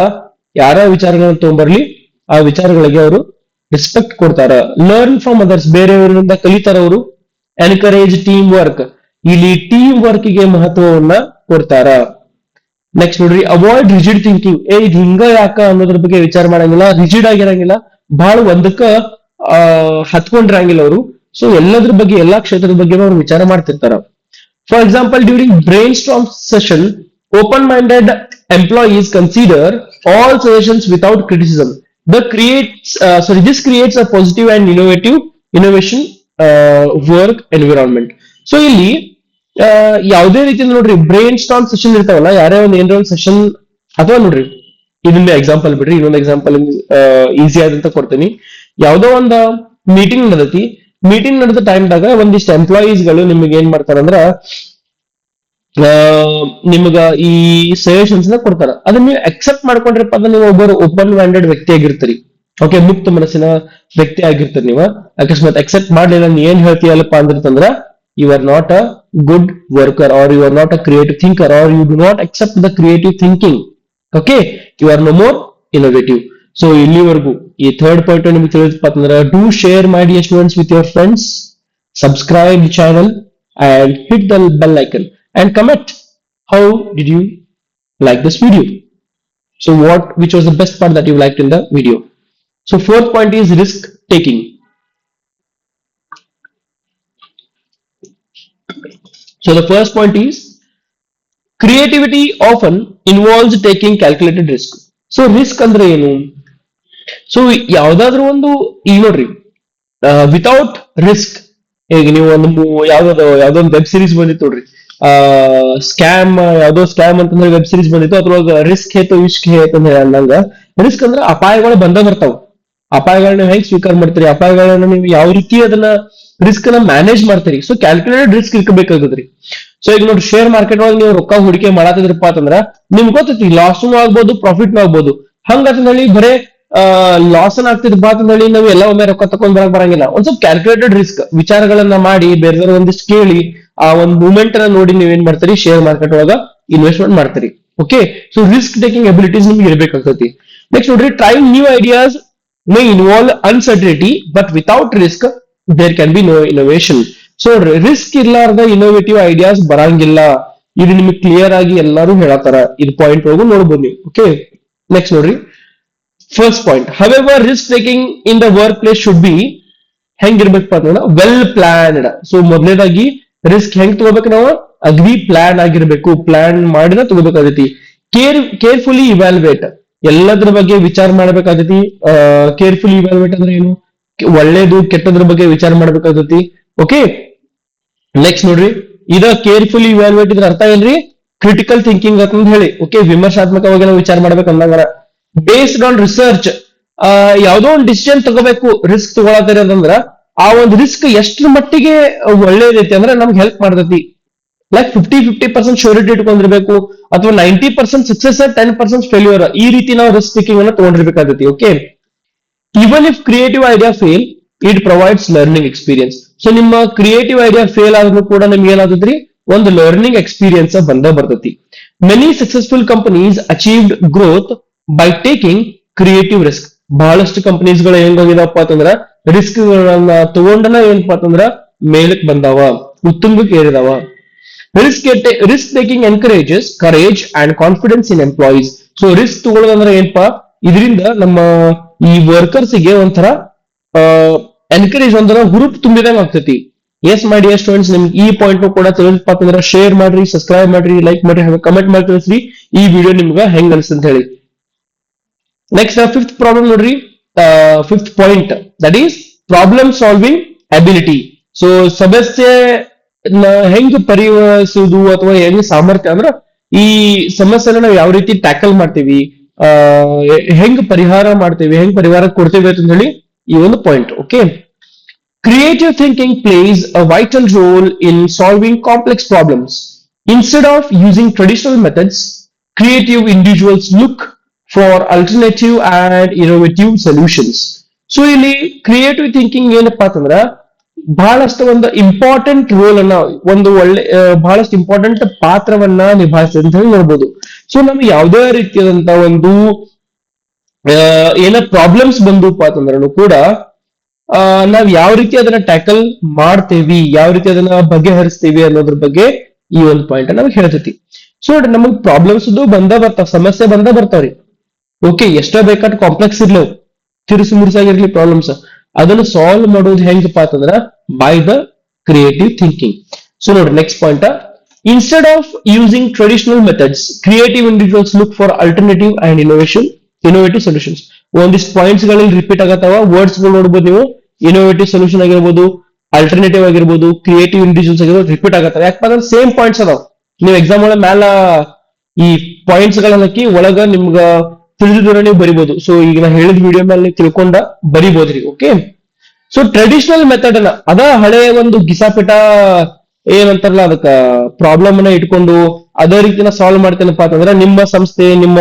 ಯಾರ ವಿಚಾರಗಳನ್ನು ತಗೊಂಡ್ಬರ್ಲಿ ಆ ವಿಚಾರಗಳಿಗೆ ಅವರು ರೆಸ್ಪೆಕ್ಟ್ ಕೊಡ್ತಾರ. ಲರ್ನ್ ಫ್ರಮ್ ಅದರ್ಸ್, ಬೇರೆಯವರಿಂದ ಕಲಿತಾರ ಅವರು. ಎನ್ಕರೇಜ್ ಟೀಮ್ ವರ್ಕ್, ಇಲ್ಲಿ ಟೀಮ್ ವರ್ಕ್ ಗೆ ಮಹತ್ವವನ್ನ ಕೊಡ್ತಾರ. ನೆಕ್ಸ್ಟ್ ನೋಡ್ರಿ ಅವಾಯ್ಡ್ ರಿಜಿಡ್ ಥಿಂಕಿಂಗ್. ಇದು ಹಿಂಗ ಯಾಕ ಅನ್ನೋದ್ರ ಬಗ್ಗೆ ವಿಚಾರ ಮಾಡಂಗಿಲ್ಲ, ರಿಜಿಡ್ ಆಗಿರಂಗಿಲ್ಲ, ಬಹಳ ಒಂದಕ್ಕ ಹತ್ಕೊಂಡಿರಂಗಿಲ್ಲ ಅವರು. ಸೊ ಎಲ್ಲದ್ರ ಬಗ್ಗೆ, ಎಲ್ಲಾ ಕ್ಷೇತ್ರದ ಬಗ್ಗೆ ಅವ್ರು ವಿಚಾರ ಮಾಡ್ತಿರ್ತಾರ. For example, during brainstorm session, open-minded employees consider all suggestions without criticism. This creates a positive and innovation work environment. So ಇಲ್ಲಿ ಯಾವುದೇ ರೀತಿಯಿಂದ ನೋಡ್ರಿ ಬ್ರೈನ್ ಸ್ಟಾರ್ಮ್ ಸೆಷನ್ ಇರ್ತಾವಲ್ಲ, ಯಾರೇ ಒಂದು ಏನಾರ ಒಂದು ಸೆಷನ್, ಅಥವಾ ನೋಡ್ರಿ ಇದೊಂದು ಎಕ್ಸಾಂಪಲ್ ಬಿಡ್ರಿ, ಇನ್ನೊಂದು ಎಕ್ಸಾಂಪಲ್ ಈಸಿ ಆದಂತ ಕೊಡ್ತೀನಿ. ಯಾವ್ದೋ ಒಂದು ಮೀಟಿಂಗ್ ನಡೆದತಿ, ಮೀಟಿಂಗ್ ನಡೆದ ಟೈಮ್ದಾಗ ಒಂದಿಷ್ಟು ಎಂಪ್ಲಾಯೀಸ್ ಗಳು ನಿಮ್ಗೆ ಏನ್ ಮಾಡ್ತಾರಂದ್ರ ನಿಮ್ಗ ಈ ಸಜೆಷನ್ಸ್ ನ ಕೊಡ್ತಾರ. ಅದನ್ನ ನೀವು ಅಕ್ಸೆಪ್ಟ್ ಮಾಡ್ಕೊಂಡ್ರಪ್ಪ ಅಂದ್ರೆ ನೀವು ಒಬ್ಬರು ಓಪನ್ ಮೈಂಡೆಡ್ ವ್ಯಕ್ತಿ ಆಗಿರ್ತೀರಿ. ಓಕೆ, ಮುಕ್ತ ಮನಸ್ಸಿನ ವ್ಯಕ್ತಿ ಆಗಿರ್ತೀರಿ. ನೀವು ಅಕಸ್ಮಾತ್ ಅಕ್ಸೆಪ್ಟ್ ಮಾಡ್ಲಿಲ್ಲ, ನೀ ಏನ್ ಹೇಳ್ತೀಯಲ್ಲಪ್ಪ ಅಂದಿರ್ತಂದ್ರ you are not a good worker, or you are not a creative thinker, or you do not accept the creative thinking. Okay, you are no more innovative. So ಇಲ್ಲಿವರೆಗೂ ಈ ಥರ್ಡ್ ಪಾಯಿಂಟ್ ನಿಮ್ಗೆ ತಿಳಿದಪ್ಪ ಅಂತಂದ್ರೆ, do share my dear students with your friends, subscribe channel and hit the bell icon and comment how did you like this video. So which was the best part that you liked in the video. So fourth point is risk taking. So the first point is creativity often involves taking calculated risk. So risk ಅಂದ್ರೆ ಏನು? So ಯಾವ್ದಾದ್ರು ಒಂದು ಈಗ ನೋಡ್ರಿ, without risk, ಈಗ ನೀವು ಯಾವ್ದೊಂದು web series ಬಂದಿತ್ತು ನೋಡ್ರಿ, ಸ್ಕ್ಯಾಮ್, ಯಾವ್ದೋ ಸ್ಕ್ಯಾಮ್ ಅಂತಂದ್ರೆ ವೆಬ್ ಸೀರೀಸ್ ಬಂದಿತ್ತು, ಅದ್ರೊಳಗ ರಿಸ್ಕ್ ಹೇತು ಇಷ್ಕ್ ಹೇತ್ ಅಂತ ಹೇಳಂಗ. ರಿಸ್ಕ್ ಅಂದ್ರೆ ಅಪಾಯಗಳು ಬರ್ತಾವ. ಅಪಾಯಗಳನ್ನ ಹೆಂಗ್ ಸ್ವೀಕಾರ ಮಾಡ್ತೀರಿ, ಅಪಾಯಗಳನ್ನ ನೀವು ಯಾವ ರೀತಿ ಅದನ್ನ ರಿಸ್ಕ್ ನ ಮ್ಯಾನೇಜ್ ಮಾಡ್ತೀರಿ. ಸೊ ಕ್ಯಾಲ್ಕುಲೇಟೆಡ್ ರಿಸ್ಕ್ ಇರ್ಬೇಕಾಗದ್ರಿ. ಸೊ ಈಗ ನೋಡಿ, ಶೇರ್ ಮಾರ್ಕೆಟ್ ಒಳಗೆ ನೀವು ರೊಕ್ಕ ಹೂಡಿಕೆ ಮಾಡತ್ತಿದ್ರಪ್ಪ ಅಂತಂದ್ರ ನಿಮ್ಗೆ ಗೊತ್ತೈತಿ ಲಾಸ್ನು ಆಗ್ಬೋದು, ಪ್ರಾಫಿಟ್ನು ಆಗ್ಬೋದು. ಹಂಗಂತ ಹೇಳಿ ಬರೇ ಲಾಸ್ ಅನ್ನ ಆಗ್ತಿದ್ಪಾ ಅಂತ ಹೇಳಿ ನಾವು ಎಲ್ಲ ಒಮ್ಮೆ ರೊಕ್ಕ ತಕೊಂಡ್ ಬರಂಗಿಲ್ಲ. ಒಂದ್ ಸ್ವಲ್ಪ ಕ್ಯಾಲ್ಕುಲೇಟೆಡ್ ರಿಸ್ಕ್ ವಿಚಾರಗಳನ್ನ ಮಾಡಿ, ಬೇರೆ ಒಂದಿಷ್ಟು ಕೇಳಿ, ಆ ಒಂದು ಮೂಮೆಂಟ್ ಅನ್ನ ನೋಡಿ ನೀವ್ ಏನ್ ಮಾಡ್ತೀರಿ, ಶೇರ್ ಮಾರ್ಕೆಟ್ ಒಳಗ ಇನ್ವೆಸ್ಟ್ಮೆಂಟ್ ಮಾಡ್ತೀರಿ. Okay, so risk taking abilities ನಿಮ್ಗೆ ಇರ್ಬೇಕಾಗ್ತೈತಿ. ನೆಕ್ಸ್ಟ್ ನೋಡ್ರಿ, trying new ideas may involve uncertainty, but without risk there can be no innovation. So risk ಇರ್ಲಾರ್ದ ಇನ್ನೋವೇಟಿವ್ ಐಡಿಯಾಸ್ ಬರಂಗಿಲ್ಲ. ಇದು ನಿಮಗೆ ಕ್ಲಿಯರ್ ಆಗಿ ಎಲ್ಲರೂ ಹೇಳತ್ತಾರ. ಇದು ಪಾಯಿಂಟ್ ಹೋಗು ನೋಡ್ಬೋದು ನೀವು. ಓಕೆ, ನೆಕ್ಸ್ಟ್ ನೋಡ್ರಿ, first point, however risk taking in the workplace should be ಹೆಂಗಿರ್ಬೇಕಪ್ಪ ಅಂದ್ರೆ ವೆಲ್ ಪ್ಲಾನ್ಡ್. ಸೊ ಮೊದಲನೇದಾಗಿ ರಿಸ್ಕ್ ಹೆಂಗ್ ತಗೋಬೇಕು, ನಾವು ಅಗ್ರಿ ಪ್ಲಾನ್ ಆಗಿರ್ಬೇಕು, ಪ್ಲಾನ್ ಮಾಡಿನ ತಗೋಬೇಕಾಗೈತಿ. ಕೇರ್ಫುಲಿ ಇವ್ಯಾಲ್ಯುವೇಟ್, ಎಲ್ಲದ್ರ ಬಗ್ಗೆ ವಿಚಾರ ಮಾಡ್ಬೇಕಾಗತಿ. ಕೇರ್ಫುಲ್ ಇವ್ಯಾಲ್ಯುವೇಟ್ ಅಂದ್ರೆ ಏನು, ಒಳ್ಳೇದು ಕೆಟ್ಟದ್ರ ಬಗ್ಗೆ ವಿಚಾರ ಮಾಡ್ಬೇಕಾಗತಿ. ಓಕೆ, ನೆಕ್ಸ್ಟ್ ನೋಡ್ರಿ, ಇದ ಕೇರ್ಫುಲ್ ಇವ್ಯಾಲ್ಯುವೇಟ್ ಇದ್ರ ಅರ್ಥ ಏನ್ರಿ, ಕ್ರಿಟಿಕಲ್ ಥಿಂಕಿಂಗ್ ಅಂತ ಹೇಳಿ. ಓಕೆ, ವಿಮರ್ಶಾತ್ಮಕವಾಗಿ ನಾವು ವಿಚಾರ ಮಾಡ್ಬೇಕಂದಾಗ ಬೇಸ್ಡ್ ಆನ್ ರಿಸರ್ಚ್, ಯಾವ್ದೋ ಒಂದು ಡಿಸಿಷನ್ ತಗೋಬೇಕು, ರಿಸ್ಕ್ ತಗೊಳತ್ತೀರಿ ಅಂತಂದ್ರ ಆ ಒಂದು ರಿಸ್ಕ್ ಎಷ್ಟ್ರ ಮಟ್ಟಿಗೆ ಒಳ್ಳೇದೈತಿ ಅಂದ್ರೆ ನಮ್ಗೆ ಹೆಲ್ಪ್ ಮಾಡ್ತೈತಿ. ಲೈಕ್ 50% ಶ್ಯೂರಿಟಿ ಇಟ್ಕೊಂಡಿರ್ಬೇಕು, ಅಥವಾ 90% ಸಕ್ಸೆಸ್, 10% ಫೇಲ್ಯೂರ್, ಈ ರೀತಿ ನಾವು ರಿಸ್ಕ್ ಟೇಕಿಂಗ್ ಅನ್ನ ತಗೊಂಡಿರ್ಬೇಕಾಗತ್ತೆ. Okay, even if creative idea fail, it provides learning experience. So ನಿಮ್ಮ ಕ್ರಿಯೇಟಿವ್ ಐಡಿಯಾ ಫೇಲ್ ಆದ್ರೂ ಕೂಡ ನಿಮ್ಗೆ ಏನಾಗ್ತೈತ್ರಿ, ಒಂದು ಲರ್ನಿಂಗ್ ಎಕ್ಸ್ಪೀರಿಯನ್ಸ್ ಬಂದೇ ಬರ್ತೈತಿ. Many successful companies achieved growth by taking creative risk. ಬಹಳಷ್ಟು ಕಂಪನೀಸ್ಗಳು ಹೆಂಗೋಗಿದಪ್ಪ ಅಂತಂದ್ರ ರಿಸ್ಕ್ ಗಳನ್ನ ತಗೊಂಡನ ಏನಪ್ಪಾ ಅಂತಂದ್ರ ಮೇಲಕ್ ಬಂದಾವ, ಉತ್ತುಂಗಕ್ಕೆ ಏರಿದಾವ. Risk taking encourages courage and confidence in employees. So risk ತಗೊಳ್ಳೋದಂದ್ರೆ ಏನಪ್ಪಾ, ಇದರಿಂದ ನಮ್ಮ ಈ ವರ್ಕರ್ಸ್ ಗೆ ಒಂಥರ ಎನ್ಕರೇಜ್, ಒಂಥರ ಹುರುಪ್ ತುಂಬಿದಂಗ ಆಗ್ತೈತಿ. ಎಸ್ ಮೈ ಡಿಯರ್ ಸ್ಟೂಡೆಂಟ್ಸ್, ನಿಮ್ಗೆ ಈ ಪಾಯಿಂಟ್ ಕೂಡ ತಿಳಿದಪ್ಪ ಅಂತಂದ್ರೆ ಶೇರ್ ಮಾಡ್ರಿ, ಸಬ್ಸ್ಕ್ರೈಬ್ ಮಾಡ್ರಿ, ಲೈಕ್ ಮಾಡ್ರಿ, ಕಮೆಂಟ್ ಮಾಡಿ ತಿಳಿಸ್ರಿ ಈ ವಿಡಿಯೋ ನಿಮ್ಗೆ ಹೆಂಗ್ ಅನ್ಸುತ್ತೆ ಅಂತ ಹೇಳಿ. ನೆಕ್ಸ್ಟ್ ಫಿಫ್ತ್ ಪ್ರಾಬ್ಲಮ್ ನೋಡ್ರಿ, fifth point, that is problem solving ability. So ಸಮಸ್ಯೆ ಹೆಂಗ್ ಪರಿಹರಿಸುವುದು ಅಥವಾ ಹೆಂಗ್ ಸಾಮರ್ಥ್ಯ ಅಂದ್ರೆ ಈ ಸಮಸ್ಯೆನ ನಾವು ಯಾವ ರೀತಿ ಟ್ಯಾಕಲ್ ಮಾಡ್ತೀವಿ, ಹೆಂಗ್ ಪರಿಹಾರ ಮಾಡ್ತೀವಿ, ಹೆಂಗ್ ಪರಿಹಾರ ಕೊಡ್ತೇವೆ ಅಂತ ಹೇಳಿ ಈ ಒಂದು point. Okay, creative thinking place a vital role in solving complex problems. Instead of using traditional methods, creative individuals look for alternative and innovative solutions. So ಇಲ್ಲಿ ಕ್ರಿಯೇಟಿವ್ ಥಿಂಕಿಂಗ್ ಏನಪ್ಪಾ ಅಂತಂದ್ರ ಬಹಳಷ್ಟು ಒಂದು ಇಂಪಾರ್ಟೆಂಟ್ ರೋಲ್ ಅನ್ನ, ಒಂದು ಒಳ್ಳೆ ಬಹಳಷ್ಟು ಇಂಪಾರ್ಟೆಂಟ್ ಪಾತ್ರವನ್ನ ನಿಭಾಯಿಸ್ತದೆ ಅಂತ ಹೇಳಿ ನೋಡ್ಬೋದು. ಸೊ ನಮ್ಗೆ ಯಾವುದೇ ರೀತಿಯಾದಂತ ಒಂದು ಏನ ಪ್ರಾಬ್ಲಮ್ಸ್ ಬಂದಪ್ಪ ಅಂತಂದ್ರೂ ಕೂಡ ನಾವ್ ಯಾವ ರೀತಿ ಅದನ್ನ ಟ್ಯಾಕಲ್ ಮಾಡ್ತೇವಿ, ಯಾವ ರೀತಿ ಅದನ್ನ ಬಗೆಹರಿಸ್ತೀವಿ ಅನ್ನೋದ್ರ ಬಗ್ಗೆ ಈ ಒಂದು ಪಾಯಿಂಟ್ ನಮ್ಗೆ ಹೇಳ್ತೈತಿ. ಸೊ ನೋಡ್ರಿ ನಮಗ್ ಪ್ರಾಬ್ಲಮ್ಸ್ ಬಂದ ಬರ್ತಾವ, ಸಮಸ್ಯೆ ಬಂದ ಬರ್ತಾವ್ರಿ. ಓಕೆ, ಎಷ್ಟೋ ಬೇಕಾದ ಕಾಂಪ್ಲೆಕ್ಸ್ ಇರ್ಲಿ, ತಿರುಸು ಮುರುಸಾಗಿರ್ಲಿ ಪ್ರಾಬ್ಲಮ್ಸ್, ಅದನ್ನು ಸಾಲ್ವ್ ಮಾಡೋದು ಹೆಂಗಪ್ಪ ಅಂತಂದ್ರ by the creative thinking. So ನೋಡ್ರಿ next point, instead of using traditional methods, creative individuals look for alternative and innovative solutions. ಒಂದಿಷ್ಟು ಪಾಯಿಂಟ್ಸ್ ಗಳಲ್ಲಿ ರಿಪೀಟ್ ಆಗತ್ತಾವ, ವರ್ಡ್ಸ್ ಗಳು ನೋಡ್ಬೋದು ನೀವು. ಇನೋವೇಟಿವ್ ಸೊಲ್ಯೂಷನ್ ಆಗಿರ್ಬೋದು, ಅಲ್ಟರ್ನೇಟಿವ್ ಆಗಿರ್ಬೋದು, ಕ್ರಿಯೇಟಿವ್ ಇಂಡಿವಿಜುವಲ್ಸ್ ಆಗಿರ್ಬೋದು, ರಿಪೀಟ್ ಆಗತ್ತಾವ. ಯಾಕಪ್ಪ ಅಂದ್ರೆ ಸೇಮ್ ಪಾಯಿಂಟ್ಸ್ ಅದಾವ. ನೀವು ಎಕ್ಸಾಮ್ ಒಳಗೆ ಮ್ಯಾಲ ಈ ಪಾಯಿಂಟ್ಸ್ ಗಳನ್ನ ಹಾಕಿ ಒಳಗ ನಿಮ್ಗ ತಿಳಿದಿದ್ರೆ ನೀವು ಬರಿಬಹುದು. ಸೊ ಈಗ ನಾ ಹೇಳಿದ ವಿಡಿಯೋ ಮೇಲೆ ನೀವು ತಿಳ್ಕೊಂಡ ಬರಿಬೋದ್ರಿ. ಓಕೆ, ಸೊ ಟ್ರೆಡಿಷನಲ್ ಮೆಥಡ್ ಅದ ಹಳೆಯ ಒಂದು ಗಿಸಾಪಿಟ ಏನಂತಾರಲ್ಲ ಅದಕ್ಕ ಪ್ರಾಬ್ಲಮ್ ಅನ್ನ ಇಟ್ಕೊಂಡು ಅದೇ ರೀತಿನ ಸಾಲ್ವ್ ಮಾಡ್ತೇನಪ್ಪ ಅಂತಂದ್ರೆ ನಿಮ್ಮ ಸಂಸ್ಥೆ, ನಿಮ್ಮ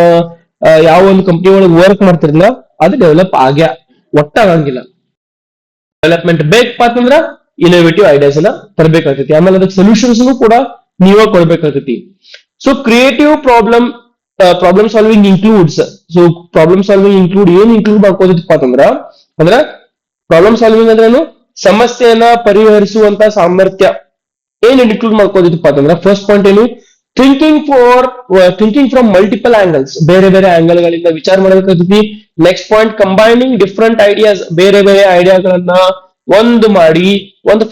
ಯಾವ ಒಂದು ಕಂಪನಿ ಒಳಗೆ ವರ್ಕ್ ಮಾಡ್ತಿರಲ್ಲ ಅದು ಡೆವಲಪ್ ಆಗ್ಯಾ ಒಟ್ಟಾಗಂಗಿಲ್ಲ. ಡೆವಲಪ್ಮೆಂಟ್ ಬೇಕಪ್ಪ ಅಂತಂದ್ರ ಇನೋವೇಟಿವ್ ಐಡಿಯಾಸ್ ಅನ್ನ ತರಬೇಕಾಗ್ತೈತಿ. ಆಮೇಲೆ ಅದಕ್ಕೆ ಸೊಲ್ಯೂಷನ್ಸ್ ಕೂಡ ನೀವೇ ಕೊಡ್ಬೇಕಾಗ್ತೈತಿ. So creative problem solving includes, so problem solving ಏನ್ ಇನ್ಕ್ಲೂಡ್ ಮಾಡ್ಕೋದಿತ್ತಪ್ಪ ಅಂದ್ರ ಪ್ರಾಬ್ಲಮ್ ಸಾಲ್ವಿಂಗ್ ಅಂದ್ರೆ ಏನು, ಸಮಸ್ಯೆಯನ್ನ ಪರಿಹರಿಸುವಂತ ಸಾಮರ್ಥ್ಯ ಏನ್ ಇನ್ಕ್ಲೂಡ್ ಮಾಡ್ಕೋದಿತ್ತಪ್ಪ ಅಂತಂದ್ರ ಫಸ್ಟ್ ಪಾಯಿಂಟ್ ಏನು, ಥಿಂಕಿಂಗ್ ಫ್ರಮ್ ಮಲ್ಟಿಪಲ್ ಆಂಗಲ್ಸ್, ಬೇರೆ ಬೇರೆ ಆಂಗಲ್ ಗಳಿಂದ ವಿಚಾರ ಮಾಡಬೇಕಾಗ್ತೈತಿ. Next point, combining different ideas, ಬೇರೆ ಬೇರೆ ಐಡಿಯಾಗಳನ್ನ ಒಂದು ಮಾಡಿ ಒಂದು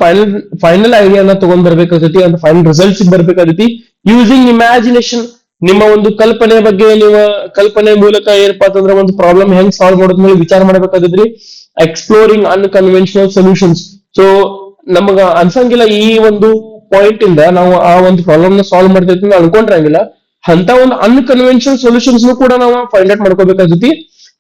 ಫೈನಲ್ ಐಡಿಯಾನ ತಗೊಂಡ್ ಬರ್ಬೇಕಾಗ್ತೈತಿ, ಒಂದು ಫೈನಲ್ ರಿಸಲ್ಟ್ಸ್ ಬರ್ಬೇಕಾಗ್ತೈತಿ. ಯೂಸಿಂಗ್ ಇಮ್ಯಾಜಿನೇಷನ್, ನಿಮ್ಮ ಒಂದು ಕಲ್ಪನೆ ಬಗ್ಗೆ, ನೀವು ಕಲ್ಪನೆ ಮೂಲಕ ಏನಪ್ಪಾ ಅಂತಂದ್ರೆ ಒಂದು ಪ್ರಾಬ್ಲಮ್ ಹೆಂಗ್ ಸಾಲ್ವ್ ಮಾಡೋದ್ ಮೇಲೆ ವಿಚಾರ ಮಾಡಬೇಕಾದ್ರಿ. ಎಕ್ಸ್ಪ್ಲೋರಿಂಗ್ ಅನ್ಕನ್ವೆನ್ಷನಲ್ ಸೊಲ್ಯೂಷನ್ಸ್, ಸೊ ನಮಗ ಅನ್ಸಂಗಿಲ್ಲ ಈ ಒಂದು ಪಾಯಿಂಟ್ ಇಂದ ನಾವು ಆ ಒಂದು ಪ್ರಾಬ್ಲಮ್ ನ ಸಾಲ್ವ್ ಮಾಡ್ತೀವಿ ಅನ್ಕೊಂಡ್ರಂಗಿಲ್ಲ, ಅಂತ ಒಂದು ಅನ್ಕನ್ವೆನ್ಷನಲ್ ಸೊಲ್ಯೂಷನ್ಸ್ ಕೂಡ ನಾವು ಫೈಂಡ್ ಔಟ್ ಮಾಡ್ಕೋಬೇಕಾಗ್ತೈತಿ.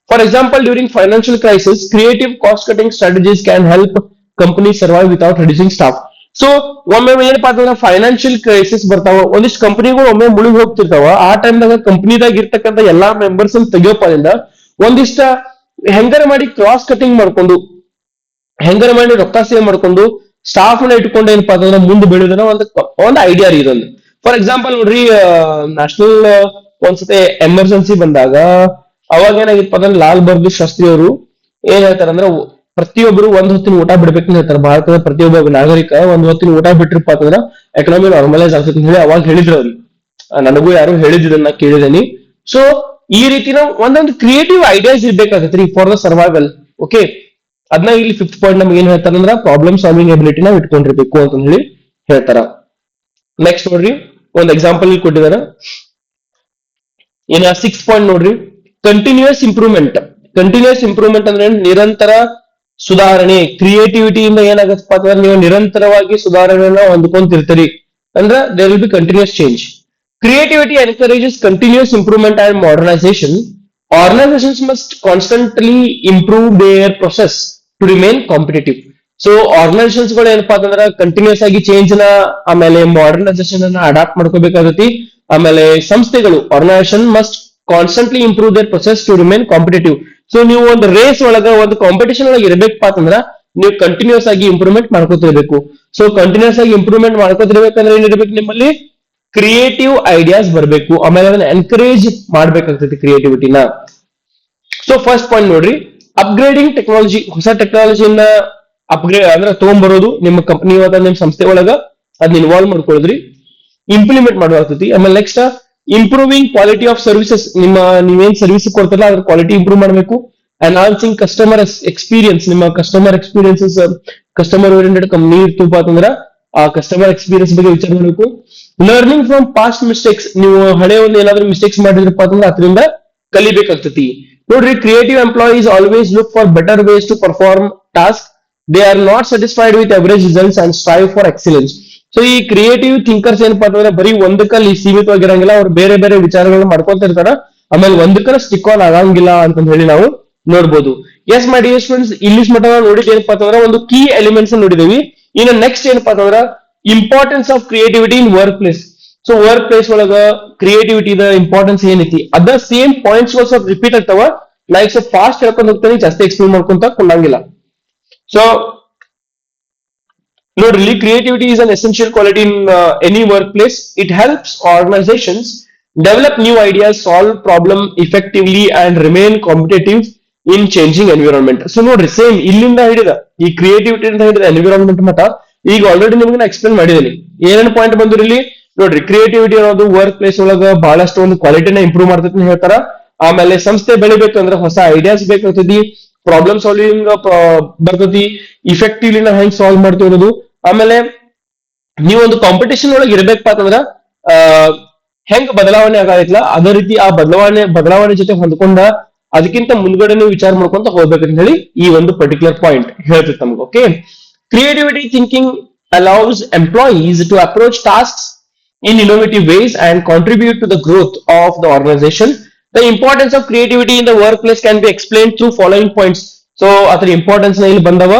For example, during financial crisis, creative cost cutting strategies can help company survive without reducing staff. So ಒಮ್ಮೆ ಏನಪ್ಪಾ ಅಂತಂದ್ರೆ ಫೈನಾನ್ಷಿಯಲ್ ಕ್ರೈಸಿಸ್ ಬರ್ತಾವ, ಒಂದಿಷ್ಟು ಕಂಪನಿಗಳು ಒಮ್ಮೆ ಮುಳುಗಿ ಹೋಗ್ತಿರ್ತಾವ. ಆ ಟೈಮ್ದಾಗ ಕಂಪನಿದಾಗ ಇರ್ತಕ್ಕಂಥ ಎಲ್ಲಾ ಮೆಂಬರ್ಸ್ ತೆಗಿಯೋಪದಿಂದ ಒಂದಿಷ್ಟ ಹೆಂಗರ ಮಾಡಿ ಕ್ರಾಸ್ ಕಟಿಂಗ್ ಮಾಡ್ಕೊಂಡು, ಹೆಂಗರ ಮಾಡಿ ರೊಕ್ಕ ಸೇವ್ ಮಾಡ್ಕೊಂಡು ಸ್ಟಾಫ್ ನ ಇಟ್ಕೊಂಡು ಏನಪ್ಪಾ ಅಂತಂದ್ರೆ ಮುಂದೆ ಬೆಳೆಯೋದನ್ನ ಒಂದು ಐಡಿಯಾ ರೀ ಇದೊಂದು. ಫಾರ್ ಎಕ್ಸಾಂಪಲ್ ನೋಡ್ರಿ, ನ್ಯಾಷನಲ್ ಒಂದ್ಸತಿ ಎಮರ್ಜೆನ್ಸಿ ಬಂದಾಗ ಅವಾಗ ಏನಾಗಿತ್ತಪ್ಪ ಅಂದ್ರೆ ಲಾಲ್ ಬಹದ್ದೂರ್ ಶಾಸ್ತ್ರಿ ಅವರು ಏನ್ ಹೇಳ್ತಾರ ಅಂದ್ರೆ ಪ್ರತಿಯೊಬ್ಬರು ಒಂದ್ ಹೊತ್ತಿನ ಊಟ ಬಿಡ್ಬೇಕಂತ ಹೇಳ್ತಾರೆ. ಭಾರತದ ಪ್ರತಿಯೊಬ್ಬ ನಾಗರಿಕ ಒಂದ್ ಹೊತ್ತಿನ ಊಟ ಬಿಟ್ಟಿರಪ್ಪ ಅಂತಂದ್ರ ಎಕನಾಮಿ ನಾರ್ಮಲೈಸ್ ಆಗ್ತದೆ ಅಂತ ಹೇಳಿ ಅವಾಗ ಹೇಳಿದ್ರು ಅವ್ರು. ನನಗೂ ಯಾರು ಹೇಳಿದ್ದನ್ನ ಕೇಳಿದೇನಿ. ಸೊ ಈ ರೀತಿ ನಾವು ಒಂದೊಂದು ಕ್ರಿಯೇಟಿವ್ ಐಡಿಯಾಸ್ ಇರ್ಬೇಕಾಗತ್ರಿ ಫಾರ್ ದ ಸರ್ವೈವಲ್. ಓಕೆ, ಅದನ್ನ ಇಲ್ಲಿ ಫಿಫ್ತ್ ಪಾಯಿಂಟ್ ನಮ್ಗೆ ಏನ್ ಹೇಳ್ತಾರಂದ್ರ ಪ್ರಾಬ್ಲಮ್ ಸಾಲ್ವಿಂಗ್ ಎಬಿಲಿಟಿ ನಾವು ಇಟ್ಕೊಂಡಿರ್ಬೇಕು ಅಂತ ಹೇಳಿ ಹೇಳ್ತಾರ. ನೆಕ್ಸ್ಟ್ ನೋಡ್ರಿ, ಒಂದ್ ಎಕ್ಸಾಂಪಲ್ ಕೊಟ್ಟಿದಾರ. ಏನ ಸಿಕ್ಸ್ ಪಾಯಿಂಟ್ ನೋಡ್ರಿ, ಕಂಟಿನ್ಯೂಸ್ ಇಂಪ್ರೂವ್ಮೆಂಟ್. ಕಂಟಿನ್ಯೂಸ್ ಇಂಪ್ರೂವ್ಮೆಂಟ್ ಅಂದ್ರೆ ನಿರಂತರ ಸುಧಾರಣೆ. ಕ್ರಿಯೇಟಿವಿಟಿಯಿಂದ ಏನಾಗತ್ತಪ್ಪ ಅಂತಂದ್ರೆ ನೀವು ನಿರಂತರವಾಗಿ ಸುಧಾರಣೆಯನ್ನ ಹೊಂದ್ಕೊಂತಿರ್ತೀರಿ ಅಂದ್ರ there will be continuous change. Creativity encourages continuous improvement and modernization. Organizations must constantly improve their process to remain competitive. So organizations ಗಳು ಏನಪ್ಪಾ ಅಂತಂದ್ರ ಕಂಟಿನ್ಯೂಸ್ ಆಗಿ ಚೇಂಜ್ ನ ಆಮೇಲೆ ಮಾಡರ್ನೈಸೇಷನ್ ಅನ್ನ ಅಡಾಪ್ಟ್ ಮಾಡ್ಕೋಬೇಕಾಗತ್ತಿ. ಆಮೇಲೆ ಸಂಸ್ಥೆಗಳು organisation must constantly improve their process to remain competitive. So ನೀವು ಒಂದು ರೇಸ್ ಒಳಗ ಒಂದು ಕಾಂಪಿಟೇಷನ್ ಒಳಗೆ ಇರಬೇಕಪ್ಪ ಅಂತಂದ್ರ ನೀವು ಕಂಟಿನ್ಯೂಸ್ ಆಗಿ ಇಂಪ್ರೂವ್ಮೆಂಟ್ ಮಾಡ್ಕೋತಿರ್ಬೇಕು. ಸೊ ಕಂಟಿನ್ಯೂಸ್ ಆಗಿ ಇಂಪ್ರೂವ್ಮೆಂಟ್ ಮಾಡ್ಕೋತಿರ್ಬೇಕಂದ್ರೆ ಏನಿರ್ಬೇಕು, ನಿಮ್ಮಲ್ಲಿ ಕ್ರಿಯೇಟಿವ್ ಐಡಿಯಾಸ್ ಬರಬೇಕು. ಆಮೇಲೆ ಅದನ್ನ ಎನ್ಕರೇಜ್ ಮಾಡ್ಬೇಕಾಗ್ತೈತಿ ಕ್ರಿಯೇಟಿವಿಟಿನ. ಸೊ ಫಸ್ಟ್ ಪಾಯಿಂಟ್ ನೋಡ್ರಿ, ಅಪ್ಗ್ರೇಡಿಂಗ್ ಟೆಕ್ನಾಲಜಿ. ಹೊಸ ಟೆಕ್ನಾಲಜಿನ ಅಪ್ಗ್ರೇಡ್ ಅಂದ್ರೆ ತಗೊಂಡ್ಬರೋದು ನಿಮ್ಮ ಕಂಪನಿ ಅಥವಾ ನಿಮ್ಮ ಸಂಸ್ಥೆ ಒಳಗ ಅದನ್ನ ಇನ್ವಾಲ್ವ್ ಮಾಡ್ಕೊಳ್ಳೋದ್ರಿ, ಇಂಪ್ಲಿಮೆಂಟ್ ಮಾಡಬೇಕಾಗ್ತೈತಿ. ಆಮೇಲೆ next improving quality of services. ನೀವೇನ್ ಸರ್ವಿಸ್ ಕೊಡ್ತಾರಲ್ಲ ಅದ್ರ ಕ್ವಾಲಿಟಿ ಇಂಪ್ರೂವ್ ಮಾಡಬೇಕು. Enhancing customer experience. ನಿಮ್ಮ customer experiences, customer oriented company ಇರ್ತಪ್ಪ ಅಂತಂದ್ರ ಆ ಕಸ್ಟಮರ್ ಎಕ್ಸ್ಪೀರಿಯನ್ಸ್ ಬಗ್ಗೆ ವಿಚಾರ ಮಾಡಬೇಕು. Learning from past mistakes. ನೀವು ಹಳೆ ಒಂದು ಏನಾದ್ರೂ ಮಿಸ್ಟೇಕ್ಸ್ ಮಾಡಿದ್ರಪ್ಪ ಅಂತಂದ್ರೆ ಅದರಿಂದ ಕಲಿಬೇಕಾಗ್ತತಿ. ನೋಡ್ರಿ, creative employees always look for better ways to perform task. They are not satisfied with average results and strive for excellence. So ಈ ಕ್ರಿಯೇಟಿವ್ ಥಿಂಕರ್ಸ್ ಏನಪ್ಪಾ ಅಂತಂದ್ರೆ ಬರೀ ಒಂದಕ್ಕಲ್ಲಿ ಸೀಮಿತವಾಗಿರಂಗಿಲ್ಲ, ಅವ್ರು ಬೇರೆ ಬೇರೆ ವಿಚಾರಗಳನ್ನ ಮಾಡ್ಕೊಂತ ಇರ್ತಾರ. ಆಮೇಲೆ ಒಂದಕ್ಕಲ್ಲ ಸ್ಟಿಕ್ ಆನ್ ಆಗಂಗಿಲ್ಲ ಅಂತ ಹೇಳಿ ನಾವು ನೋಡ್ಬೋದು. Yes my dear students, English ಮಟ್ಟ ನೋಡಿದ್ ಏನಪ್ಪಾ ಅಂತಂದ್ರೆ ಒಂದು ಕೀ ಎಲಿಮೆಂಟ್ಸ್ ನೋಡಿದೀವಿ. ಇನ್ನು ನೆಕ್ಸ್ಟ್ ಏನಪ್ಪಾ ಅಂತಂದ್ರ importance of creativity in work place. So work place ಒಳಗ ಕ್ರಿಯೇಟಿವಿಟಿ ಇಂಪಾರ್ಟೆನ್ಸ್ ಏನೈತಿ ಅದ ಸೇಮ್ ಪಾಯಿಂಟ್ಸ್ ಸ್ವಲ್ಪ ರಿಪೀಟ್ ಆಗ್ತಾವ. ನಾ ಈಗ ಸ್ವಲ್ಪ ಫಾಸ್ಟ್ ಹೇಳ್ಕೊಂಡು ಹೋಗ್ತೇನೆ, ಜಾಸ್ತಿ ಎಕ್ಸ್ಪ್ಲೇನ್ ಮಾಡ್ಕೊಂತ ಕೊಂಡಂಗಿಲ್ಲ. ಸೊ ನೋಡ್ರಿ, creativity is an essential quality in any workplace. It helps organizations develop new ideas, solve problem effectively and remain competitive in changing environment. So ನೋಡ್ರಿ, ಸೇಮ್ ಇಲ್ಲಿಂದ ಹಿಡಿದ ಈ ಕ್ರಿಯೇಟಿವಿಟಿ ಅಂತ ಹಿಡಿದ ಎನ್ವಿರಾನ್ಮೆಂಟ್ ಮಟ್ಟ ಈಗ ಆಲ್ರೆಡಿ ನಿಮ್ಗೆ ನಾ ಎಕ್ಸ್ಪ್ಲೇನ್ ಮಾಡಿದ್ದೀನಿ. ಏನೇನು ಪಾಯಿಂಟ್ ಬಂದ್ರು ಇಲ್ಲಿ ನೋಡ್ರಿ ಕ್ರಿಯೇಟಿವಿಟಿ ಅನ್ನೋದು ವರ್ಕ್ ಪ್ಲೇಸ್ ಒಳಗ ಬಹಳಷ್ಟು ಒಂದು ಕ್ವಾಲಿಟಿನ ಇಂಪ್ರೂವ್ ಮಾಡ್ತೈತಿ ಅಂತ ಹೇಳ್ತಾರ. ಆಮೇಲೆ ಸಂಸ್ಥೆ ಬೆಳಿಬೇಕಂದ್ರೆ ಹೊಸ ಐಡಿಯಾಸ್ ಬೇಕಾಗ್ತೈತಿ, ಪ್ರಾಬ್ಲಮ್ ಸಾಲ್ವಿಂಗ್ ಬರ್ತೈತಿ, ಇಫೆಕ್ಟಿವ್ಲಿ ನಾವು ಹೆಂಗ್ ಸಾಲ್ವ್ ಮಾಡ್ತೀವಿ ಅನ್ನೋದು. ಆಮೇಲೆ ನೀವೊಂದು ಕಾಂಪಿಟೇಷನ್ ಒಳಗೆ ಇರ್ಬೇಕಪ್ಪ ಅಂತಂದ್ರ ಆ ಹೆಂಗ್ ಬದಲಾವಣೆ ಆಗೈತ್ಲ ಅದೇ ರೀತಿ ಆ ಬದಲಾವಣೆ ಜೊತೆ ಹೊಂದ್ಕೊಂಡ ಅದಕ್ಕಿಂತ ಮುಂದ್ಗಡೆ ನೀವು ವಿಚಾರ ಮಾಡ್ಕೊಂತ ಹೋಗ್ಬೇಕಂತ ಹೇಳಿ ಈ ಒಂದು ಪರ್ಟಿಕ್ಯುಲರ್ ಪಾಯಿಂಟ್ ಹೇಳ್ತೈತೆ ನಮ್ಗೆ. Okay, creativity thinking allows employees to approach tasks in innovative ways and contribute to the growth of the organization. The importance of creativity in the workplace can be explained through following points. So ಅದರ importance ನ ಇಲ್ಲಿ ಬಂದವ.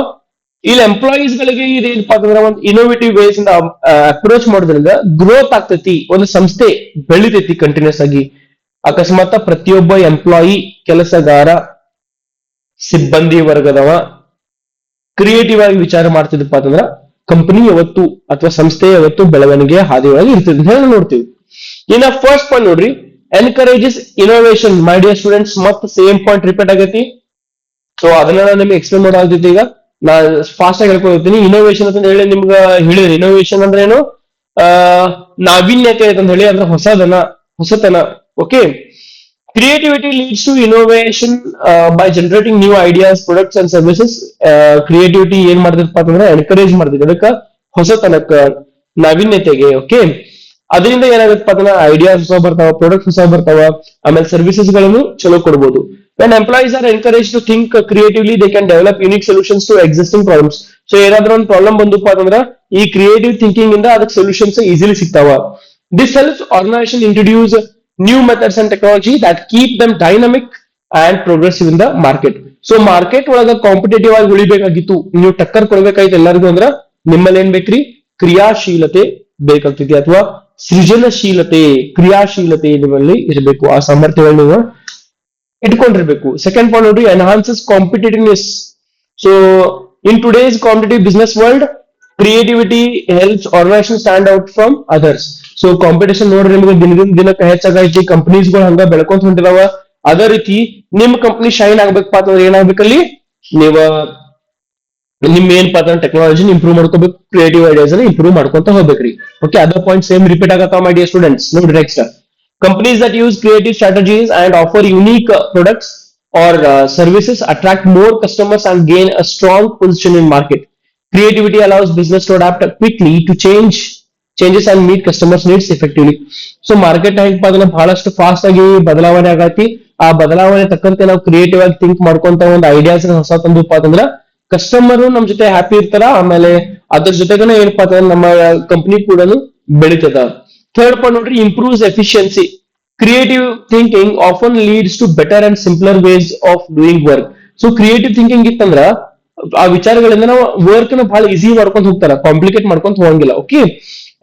ಇಲ್ಲಿ employees ಗಳಿಗೆ ಇದೇನಪ್ಪ ಅಂತಂದ್ರೆ ಒಂದು innovative ways ಇಂದ ಅಪ್ರೋಚ್ ಮಾಡೋದ್ರಿಂದ ಗ್ರೋತ್ ಆಗ್ತೈತಿ, ಒಂದು ಸಂಸ್ಥೆ ಬೆಳಿತೈತಿ ಕಂಟಿನ್ಯೂಸ್ ಆಗಿ. ಅಕಸ್ಮಾತ್ ಪ್ರತಿಯೊಬ್ಬ ಎಂಪ್ಲಾಯಿ, ಕೆಲಸಗಾರ, ಸಿಬ್ಬಂದಿ ವರ್ಗದವ ಕ್ರಿಯೇಟಿವ್ ಆಗಿ ವಿಚಾರ ಮಾಡ್ತಿದ್ದಪ್ಪ ಅಂತಂದ್ರ ಕಂಪನಿ ಯಾವತ್ತು ಅಥವಾ ಸಂಸ್ಥೆ ಯಾವತ್ತು ಬೆಳವಣಿಗೆ ಹಾದಿಯೊಳಗೆ ಇರ್ತದೆ ಅಂತ ಹೇಳಿ ನೋಡ್ತೀವಿ. ಇನ್ನ ಫಸ್ಟ್ ಪಾಯಿಂಟ್ ನೋಡ್ರಿ, ಎನ್ಕರೇಜಸ್ ಇನೋವೇಷನ್. ಮೈ ಡಿಯರ್ ಸ್ಟೂಡೆಂಟ್ಸ್, ಮತ್ತೆ ಸೇಮ್ ಪಾಯಿಂಟ್ ರಿಪೀಟ್ ಆಗೈತಿ. ಸೊ ಅದನ್ನ ನಾನು ನಿಮ್ಗೆ ಎಕ್ಸ್ಪ್ಲೇನ್ ಮಾಡೋದಿತ್ತು. ಈಗ ನಾ ಫಾಸ್ಟ್ ಆಗಿ ಹೇಳ್ಕೊಳ್ತೀನಿ. ಇನೋವೇಷನ್ ಅಂತ ಹೇಳಿ ನಿಮ್ಗೆ ಹೇಳಿದ್ರಿ. ಇನೋವೇಷನ್ ಅಂದ್ರೆ ಏನು? ನಾವೀನ್ಯತೆ ಅಂತ ಹೇಳಿ, ಅಂದ್ರೆ ಹೊಸತನ. Okay, creativity leads to innovation by generating new ideas, products and services. Creativity ಏನ್ ಮಾಡ್ತೈತಪ್ಪ ಅಂತಂದ್ರೆ ಎನ್ಕರೇಜ್ ಮಾಡ್ತೈತಿ ಅದಕ್ಕ ಹೊಸತನಕ್ಕ, ನಾವೀನ್ಯತೆಗೆ. ಓಕೆ, ಅದರಿಂದ ಏನಾಗುತ್ತಪ್ಪ ಅಂತಂದ್ರೆ ಐಡಿಯಾಸ್ ಹೊಸ ಬರ್ತಾವ, ಪ್ರಾಡಕ್ಟ್ಸ್ ಹೊಸ ಬರ್ತಾವ, ಆಮೇಲೆ ಸರ್ವಿಸಸ್ ಗಳನ್ನು ಚಲೋ ಕೊಡ್ಬೋದು. When employees are encouraged to think creatively, they can develop unique solutions to existing problems. So ಏನಾದ್ರೂ ಒಂದು ಪ್ರಾಬ್ಲಮ್ ಬಂದಪ್ಪ ಅಂತಂದ್ರ ಈ ಕ್ರಿಯೇಟಿವ್ ಥಿಂಕಿಂಗ್ ಇಂದ ಅದಕ್ಕೆ ಸೊಲ್ಯೂಷನ್ಸ್ ಈಸಿಲಿ ಸಿಗ್ತಾವ. This helps organization introduce new methods and technology that keep them dynamic and progressive in the market. So market ಒಳಗ competitive ಆಗಿ ಉಳಿಬೇಕಾಗಿತ್ತು, ನೀವು ಟಕ್ಕರ್ ಕೊಡ್ಬೇಕಾಯ್ತು ಎಲ್ಲರಿಗೂ ಅಂದ್ರ ನಿಮ್ಮಲ್ಲಿ ಏನ್ ಬೇಕ್ರಿ? ಕ್ರಿಯಾಶೀಲತೆ ಬೇಕಾಗ್ತೈತಿ, ಅಥವಾ ಸೃಜನಶೀಲತೆ, ಕ್ರಿಯಾಶೀಲತೆ ನಿಮ್ಮಲ್ಲಿ ಇರಬೇಕು. ಆ ಸಾಮರ್ಥ್ಯಗಳು ನೀವು ಇಟ್ಕೊಂಡಿರ್ಬೇಕು. ಸೆಕೆಂಡ್ ಪಾಯಿಂಟ್ ನೋಡಿ, enhances competitiveness. So in today's competitive business world, creativity helps organisation stand out from others. So competition ನೋಡ್ರಿ ನಿಮ್ಗೆ ದಿನದಿಂದ ದಿನಕ್ಕೆ ಹೆಚ್ಚಾಗೈತಿ, ಕಂಪನೀಸ್ಗಳು ಹಂಗ ಬೆಳ್ಕೊಂತ ಹೊಂಟಿದಾವ. ಅದೇ ರೀತಿ ನಿಮ್ ಕಂಪನಿ ಶೈನ್ ಆಗ್ಬೇಕಪ್ಪ ಅಂತಂದ್ರೆ ಏನಾಗ್ಬೇಕಲ್ಲಿ ನೀವ ನಿಮ್ ಏನಪ್ಪ ಅಂತಂದ್ರೆ ಟೆಕ್ನಾಲಜಿನ ಇಂಪ್ರೂವ್ ಮಾಡ್ಕೋಬೇಕು, ಕ್ರಿಯೇಟಿವ್ ಐಡಿಯಾಸ್ ಅನ್ನ ಇಂಪ್ರೂವ್ ಮಾಡ್ಕೊಂತ ಹೋಗ್ಬೇಕ್ರಿ. Okay, other point same repeat ಆಗತ್ತಾವ ಮೈ ಡಿಯರ್ ಸ್ಟೂಡೆಂಟ್ಸ್. ನೋಡ್ರಿ next, companies that use creative strategies and offer unique products or services attract more customers and gain a strong position in market. Creativity allows business to adapt quickly to changes and meet customers needs effectively. So market ಹೆಂಗಪ್ಪ ಅದನ್ನ ಬಹಳಷ್ಟು fast ಆಗಿ ಬದಲಾವಣೆ ಆಗೈತಿ. ಆ ಬದಲಾವಣೆ ತಕ್ಕಂತೆ ನಾವು ಕ್ರಿಯೇಟಿವ್ ಆಗಿ ಥಿಂಕ್ ಮಾಡ್ಕೊಂತ ಒಂದು ಐಡಿಯಾಸ್ ಹೊಸ ತಂದಪ್ಪ ಅಂತಂದ್ರ ಕಸ್ಟಮರ್ ನಮ್ ಜೊತೆ ಹ್ಯಾಪಿ ಇರ್ತಾರ. ಆಮೇಲೆ ಅದ್ರ ಜೊತೆಗನ ಏನಪ್ಪಾ ಅಂತಂದ್ರೆ ನಮ್ಮ ಕಂಪನಿ ಕೂಡ ಬೆಳಿತದ. ಥರ್ಡ್ ಪಾಯಿಂಟ್ ನೋಡ್ರಿ, improves efficiency. Creative thinking often leads to better and simpler ways of doing work. So creative thinking ಇತ್ತಂದ್ರ ಆ ವಿಚಾರಗಳಿಂದ ನಾವು ವರ್ಕ್ ನ ಬಹಳ ಈಸಿ ಮಾಡ್ಕೊಂತ ಹೋಗ್ತಾರ, ಕಾಂಪ್ಲಿಕೇಟ್ ಮಾಡ್ಕೊಂತ ಹೋಗಂಗಿಲ್ಲ. Okay,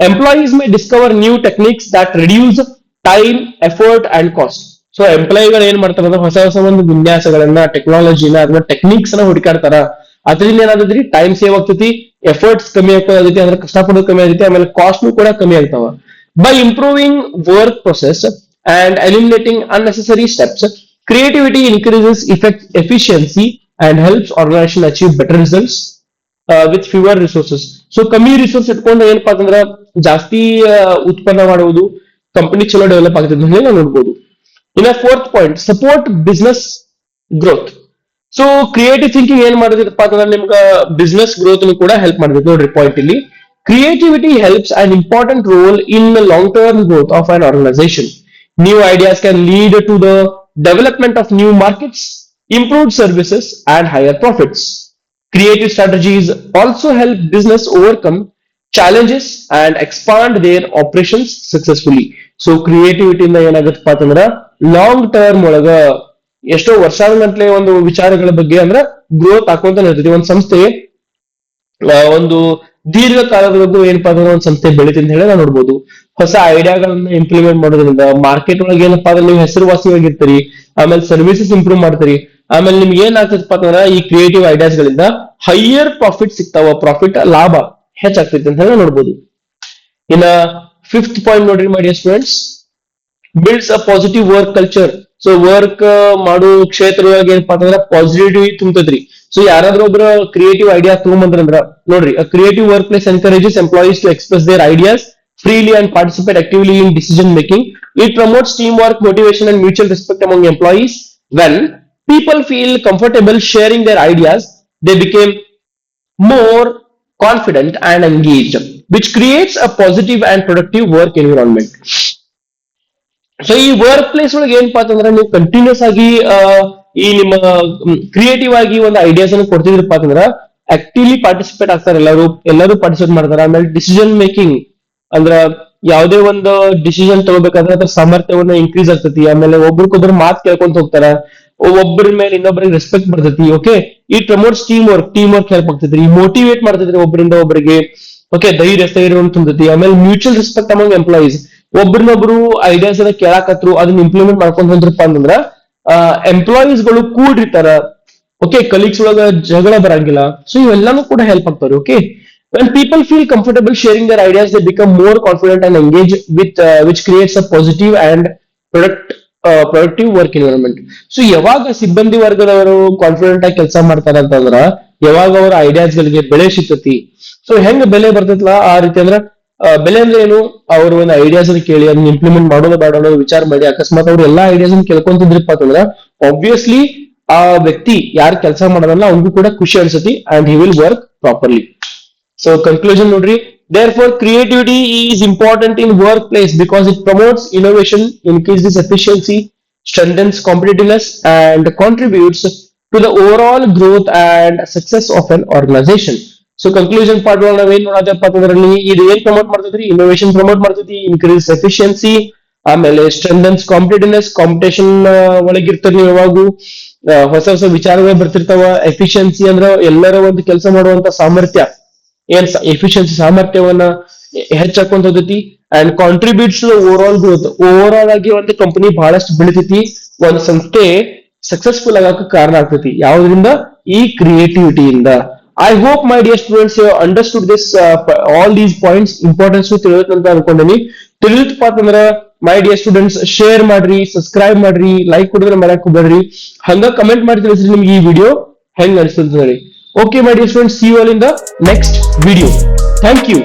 employees may discover new techniques that reduce time, effort and cost. So ಎಂಪ್ಲಾಯಿಗಳು ಏನ್ ಮಾಡ್ತಾರ ಅಂದ್ರೆ ಹೊಸ ಹೊಸ ಒಂದು ವಿನ್ಯಾಸಗಳನ್ನ, ಟೆಕ್ನಾಲಜಿನ ಅಥವಾ ಟೆಕ್ನಿಕ್ಸ್ ನ ಹುಡುಕಾಡ್ತಾರ. ಅದರಿಂದ ಏನಾದ್ರಿ ಟೈಮ್ ಸೇವ್ ಆಗ್ತೈತಿ, ಎಫರ್ಟ್ಸ್ ಕಮ್ಮಿ ಆಗ್ತೈತಿ, ಅಂದ್ರೆ ಕಷ್ಟಪಡೋದು ಕಮ್ಮಿ ಆಗೈತಿ, ಆಮೇಲೆ ಕಾಸ್ಟ್ ಕೂಡ ಕಮ್ಮಿ ಆಗ್ತಾವ. By improving work process and eliminating unnecessary steps, creativity increases efficiency and helps organization achieve better results with fewer resources. So ಕಮ್ಮಿ ರಿಸೋರ್ಸ್ ಇಟ್ಕೊಂಡು ಏನಪ್ಪಾ ಅಂತಂದ್ರ ಜಾಸ್ತಿ ಉತ್ಪನ್ನ ಮಾಡುವುದು, ಕಂಪನಿ ಚಲೋ ಡೆವಲಪ್ ಆಗ್ತದೆ ಅಂತ ಹೇಳಿ ನಾವು ನೋಡ್ಬೋದು. ಇನ್ನ fourth point, support business growth. So creative thinking ಏನ್ ಮಾಡಿದ್ರಪ್ಪ ಅಂತಂದ್ರೆ ನಿಮ್ಗೆ ಬಿಸ್ನೆಸ್ ಗ್ರೋತ್ ಕೂಡ ಹೆಲ್ಪ್ ಮಾಡಿದ್ರು. ನೋಡ್ರಿ ಪಾಯಿಂಟ್ ಇಲ್ಲಿ, creativity helps an important role in the long-term growth of an organization. New ideas can lead to the development of new markets, improved services, and higher profits. Creative strategies also help business overcome challenges and expand their operations successfully. So creativity ಇಂದ ಏನಾಗುತ್ತಪ್ಪ ಅಂತಂದ್ರ long term ಒಳಗ ಎಷ್ಟೋ ವರ್ಷಾನುಗಟ್ಲೆ ಒಂದು ವಿಚಾರಗಳ ಬಗ್ಗೆ ಅಂದ್ರೆ growth ಹಾಕೊಂತ ಇರ್ತೈತಿ. ಒಂದು ಸಂಸ್ಥೆ ಒಂದು ದೀರ್ಘಕಾಲದವರೆಗೂ ಏನಪ್ಪಾ ಅಂದ್ರೆ ಒಂದು ಸಂಸ್ಥೆ ಬೆಳಿತಿ ಅಂತ ಹೇಳಿ ನಾವು ನೋಡ್ಬೋದು. ಹೊಸ ಐಡಿಯಾಗಳನ್ನ ಇಂಪ್ಲಿಮೆಂಟ್ ಮಾಡೋದ್ರಿಂದ ಮಾರ್ಕೆಟ್ ಒಳಗೆ ಏನಪ್ಪಾ ಅಂದ್ರೆ ನೀವು ಹೆಸರುವಾಸಿಯಾಗಿರ್ತೀರಿ, ಆಮೇಲೆ ಸರ್ವಿಸಸ್ ಇಂಪ್ರೂವ್ ಮಾಡ್ತೀರಿ, ಆಮೇಲೆ ನಿಮ್ಗೆ ಏನ್ ಆಗ್ತದಪ್ಪ ಅಂತಂದ್ರ ಈ ಕ್ರಿಯೇಟಿವ್ ಐಡಿಯಾಸ್ ಗಳಿಂದ ಹೈಯರ್ ಪ್ರಾಫಿಟ್ ಸಿಗ್ತಾವ, ಪ್ರಾಫಿಟ್ ಲಾಭ ಹೆಚ್ಚಾಗ್ತೈತಿ ಅಂತ ಹೇಳಿ ನೋಡ್ಬೋದು. ಇನ್ನ ಫಿಫ್ತ್ ಪಾಯಿಂಟ್ ನೋಡ್ರಿ ಮೈ dear students, builds a positive work culture. So work ಮಾಡೋ ಕ್ಷೇತ್ರದೊಳಗೆ ಏನಪ್ಪಾ ಅಂತಂದ್ರ ಪಾಸಿಟಿವಿಟಿ ತುಂಬತೈತ್ರಿ. ಸೊ ಯಾರಾದ್ರೂ ಒಬ್ರ ಕ್ರಿಯೇಟಿವ್ ಐಡಿಯಾ ತಗೊಂಬಂದ್ರಂದ್ರ ನೋಡ್ರಿ, creative workplace encourages employees to express their ideas freely and participate actively in decision making. It promotes teamwork, motivation, and mutual respect among employees. When people feel comfortable sharing their ideas, they become more confident and engaged, which creates a positive and productive work environment. So ಈ work place ಒಳಗೆ ಏನಪ್ಪಾ ಅಂತಂದ್ರೆ ನೀವು continuous ಆಗಿ ಈ ನಿಮ್ಮ creative ಆಗಿ ಒಂದು ಐಡಿಯಾಸ್ ಅನ್ನು ಕೊಡ್ತಿದ್ರಪ್ಪ ಅಂತಂದ್ರ ಆಕ್ಟಿವ್ಲಿ ಪಾರ್ಟಿಸಿಪೇಟ್ ಆಗ್ತಾರೆ ಎಲ್ಲರೂ ಪಾರ್ಟಿಸಿಪೇಟ್ ಮಾಡ್ತಾರೆ. ಆಮೇಲೆ ಡಿಸಿಷನ್ ಮೇಕಿಂಗ್ ಅಂದ್ರ ಯಾವುದೇ ಒಂದು ಡಿಸಿಷನ್ ತಗೋಬೇಕಾದ್ರೆ ಅದ್ರ ಸಾಮರ್ಥ್ಯವನ್ನ ಇನ್ಕ್ರೀಸ್ ಆಗ್ತತಿ. ಆಮೇಲೆ ಒಬ್ರಿಗೊಬ್ರು ಮಾತು ಕೇಳ್ಕೊಂತ ಹೋಗ್ತಾರ, ಒಬ್ಬರ ಮೇಲೆ ಇನ್ನೊಬ್ಬರಿಗೆ ರೆಸ್ಪೆಕ್ಟ್ ಬರ್ತೈತಿ. ಓಕೆ, ಈ ಪ್ರಮೋಟ್ಸ್ ಟೀಮ್ ವರ್ಕ್ ಹೆಲ್ಪ್ ಆಗ್ತೈತ್ರಿ, ಮೋಟಿವೇಟ್ ಮಾಡ್ತೈತ್ರಿ ಒಬ್ಬರಿಂದ ಒಬ್ಬರಿಗೆ. ಓಕೆ, ಸ್ಥೈರ್ಯ ತುಂಬತೈತಿ. ಆಮೇಲೆ ಮ್ಯೂಚುವಲ್ ರೆಸ್ಪೆಕ್ಟ್ ಅಮಂಗ್ ಎಂಪ್ಲಾಯೀಸ್, ಒಬ್ರನ್ನೊಬ್ರು ಐಡಿಯಾಸ್ ಎಲ್ಲ ಕೇಳಾಕತ್ರು ಅದನ್ನ ಇಂಪ್ಲಿಮೆಂಟ್ ಮಾಡ್ಕೊಂಡ್ ಬಂದ್ರಪ್ಪ ಅಂತಂದ್ರ ಎಂಪ್ಲಾಯೀಸ್ ಗಳು ಕೂಡಿರ್ತಾರ. ಓಕೆ, ಕಲೀಗ್ಸ್ ಒಳಗ ಜಗಳ ಬರಂಗಿಲ್ಲ. ಸೊ ಇವೆಲ್ಲಾನು ಕೂಡ ಹೆಲ್ಪ್ ಆಗ್ತಾರೆ. Okay, when people feel comfortable sharing their ideas, they become more confident and engaged with which creates a positive and productive work environment. So ಯಾವಾಗ ಸಿಬ್ಬಂದಿ ವರ್ಗದವರು ಕಾನ್ಫಿಡೆಂಟ್ ಆಗಿ ಕೆಲಸ ಮಾಡ್ತಾರ ಅಂತಂದ್ರ ಯಾವಾಗ ಅವರ ಐಡಿಯಾಸ್ ಗಳಿಗೆ ಬೆಲೆ ಸಿಗ್ತತಿ. ಸೊ ಹೆಂಗ್ ಬೆಲೆ ಬರ್ತೈತಲ್ಲ ಆ ರೀತಿ ಅಂದ್ರ ಬೆಲೆ ಅಂದ್ರೆ ಏನು, ಅವ್ರ ಒಂದು ಐಡಿಯಾಸ್ ಕೇಳಿ ಅದನ್ನ ಇಂಪ್ಲಿಮೆಂಟ್ ಮಾಡೋದು ಬೇಡ ಅನ್ನೋದು ವಿಚಾರ ಮಾಡಿ. ಅಕಸ್ಮಾತ್ ಅವ್ರು ಎಲ್ಲಾ ಐಡಿಯಾಸ್ ಕೇಳ್ಕೊಂತಿದ್ರಪ್ಪ ಅಂತಂದ್ರ ಆಬ್ವಿಯಸ್ಲಿ ಆ ವ್ಯಕ್ತಿ ಯಾರು ಕೆಲಸ ಮಾಡೋದಲ್ಲ ಅವ್ರಿಗೂ ಕೂಡ ಖುಷಿ ಅನ್ಸತಿ and he will work properly. So conclusion ನೋಡ್ರಿ, therefore creativity is important in workplace because it promotes innovation, increases efficiency, strengthens competitiveness, and contributes to the overall growth and success of an organization. So conclusion part ಒಳಗೆ ನಾವೇನ್ ನೋಡೋದಪ್ಪ ಅಂತಂದ್ರಲ್ಲಿ ಇದು ಏನ್ promote ಮಾಡ್ತೈತ್ರಿ, innovation promote ಮಾಡ್ತೈತಿ, increase efficiency, ಆಮೇಲೆ strengthens competitiveness, competition ಒಳಗಿರ್ತಾರೆ ನೀವು ಯಾವಾಗೂ ಹೊಸ ಹೊಸ ವಿಚಾರಗಳು ಬರ್ತಿರ್ತಾವ. ಎಫಿಷಿಯನ್ಸಿ ಅಂದ್ರೆ ಎಲ್ಲರ ಒಂದು ಕೆಲಸ ಮಾಡುವಂತ ಸಾಮರ್ಥ್ಯ, ಏನ್ ಎಫಿಷಿಯನ್ಸಿ ಸಾಮರ್ಥ್ಯವನ್ನ ಹೆಚ್ಚಾಕೊಂತ ಹೋಗ್ತೈತಿ. And contributes to overall growth, overall ಆಗಿ ಒಂದು ಕಂಪನಿ ಬಹಳಷ್ಟು ಬೆಳಿತೈತಿ, ಒಂದು ಸಂಸ್ಥೆ ಸಕ್ಸಸ್ಫುಲ್ ಆಗಕ್ಕೆ ಕಾರಣ ಆಗ್ತೈತಿ. ಯಾವ್ದ್ರಿಂದ? ಈ ಕ್ರಿಯೇಟಿವಿಟಿಯಿಂದ. I hope my dear students you have understood this all these points importance ತಿಳಿಯುತ್ತೆ ಅಂತ ಅನ್ಕೊಂಡೀನಿ. ತಿಳಿಯುತ್ತಪ್ಪ ಅಂತಂದ್ರ ಮೈ ಡಿಯರ್ ಸ್ಟೂಡೆಂಟ್ಸ್ ಶೇರ್ ಮಾಡ್ರಿ, ಸಬ್ಸ್ಕ್ರೈಬ್ ಮಾಡ್ರಿ, ಲೈಕ್ ಕೊಡಿದ್ರೆ ಮಾಡಕ್ ಹೋಗ್ಬೇಡ್ರಿ, ಹಂಗ ಕಮೆಂಟ್ ಮಾಡಿ ತಿಳಿಸ್ರಿ ನಿಮ್ಗೆ ಈ ವಿಡಿಯೋ ಹೆಂಗ್ ಅನ್ಸ್ತಂತ ಹೇಳಿ. Okay my dear students, see you all in the next video. Thank you.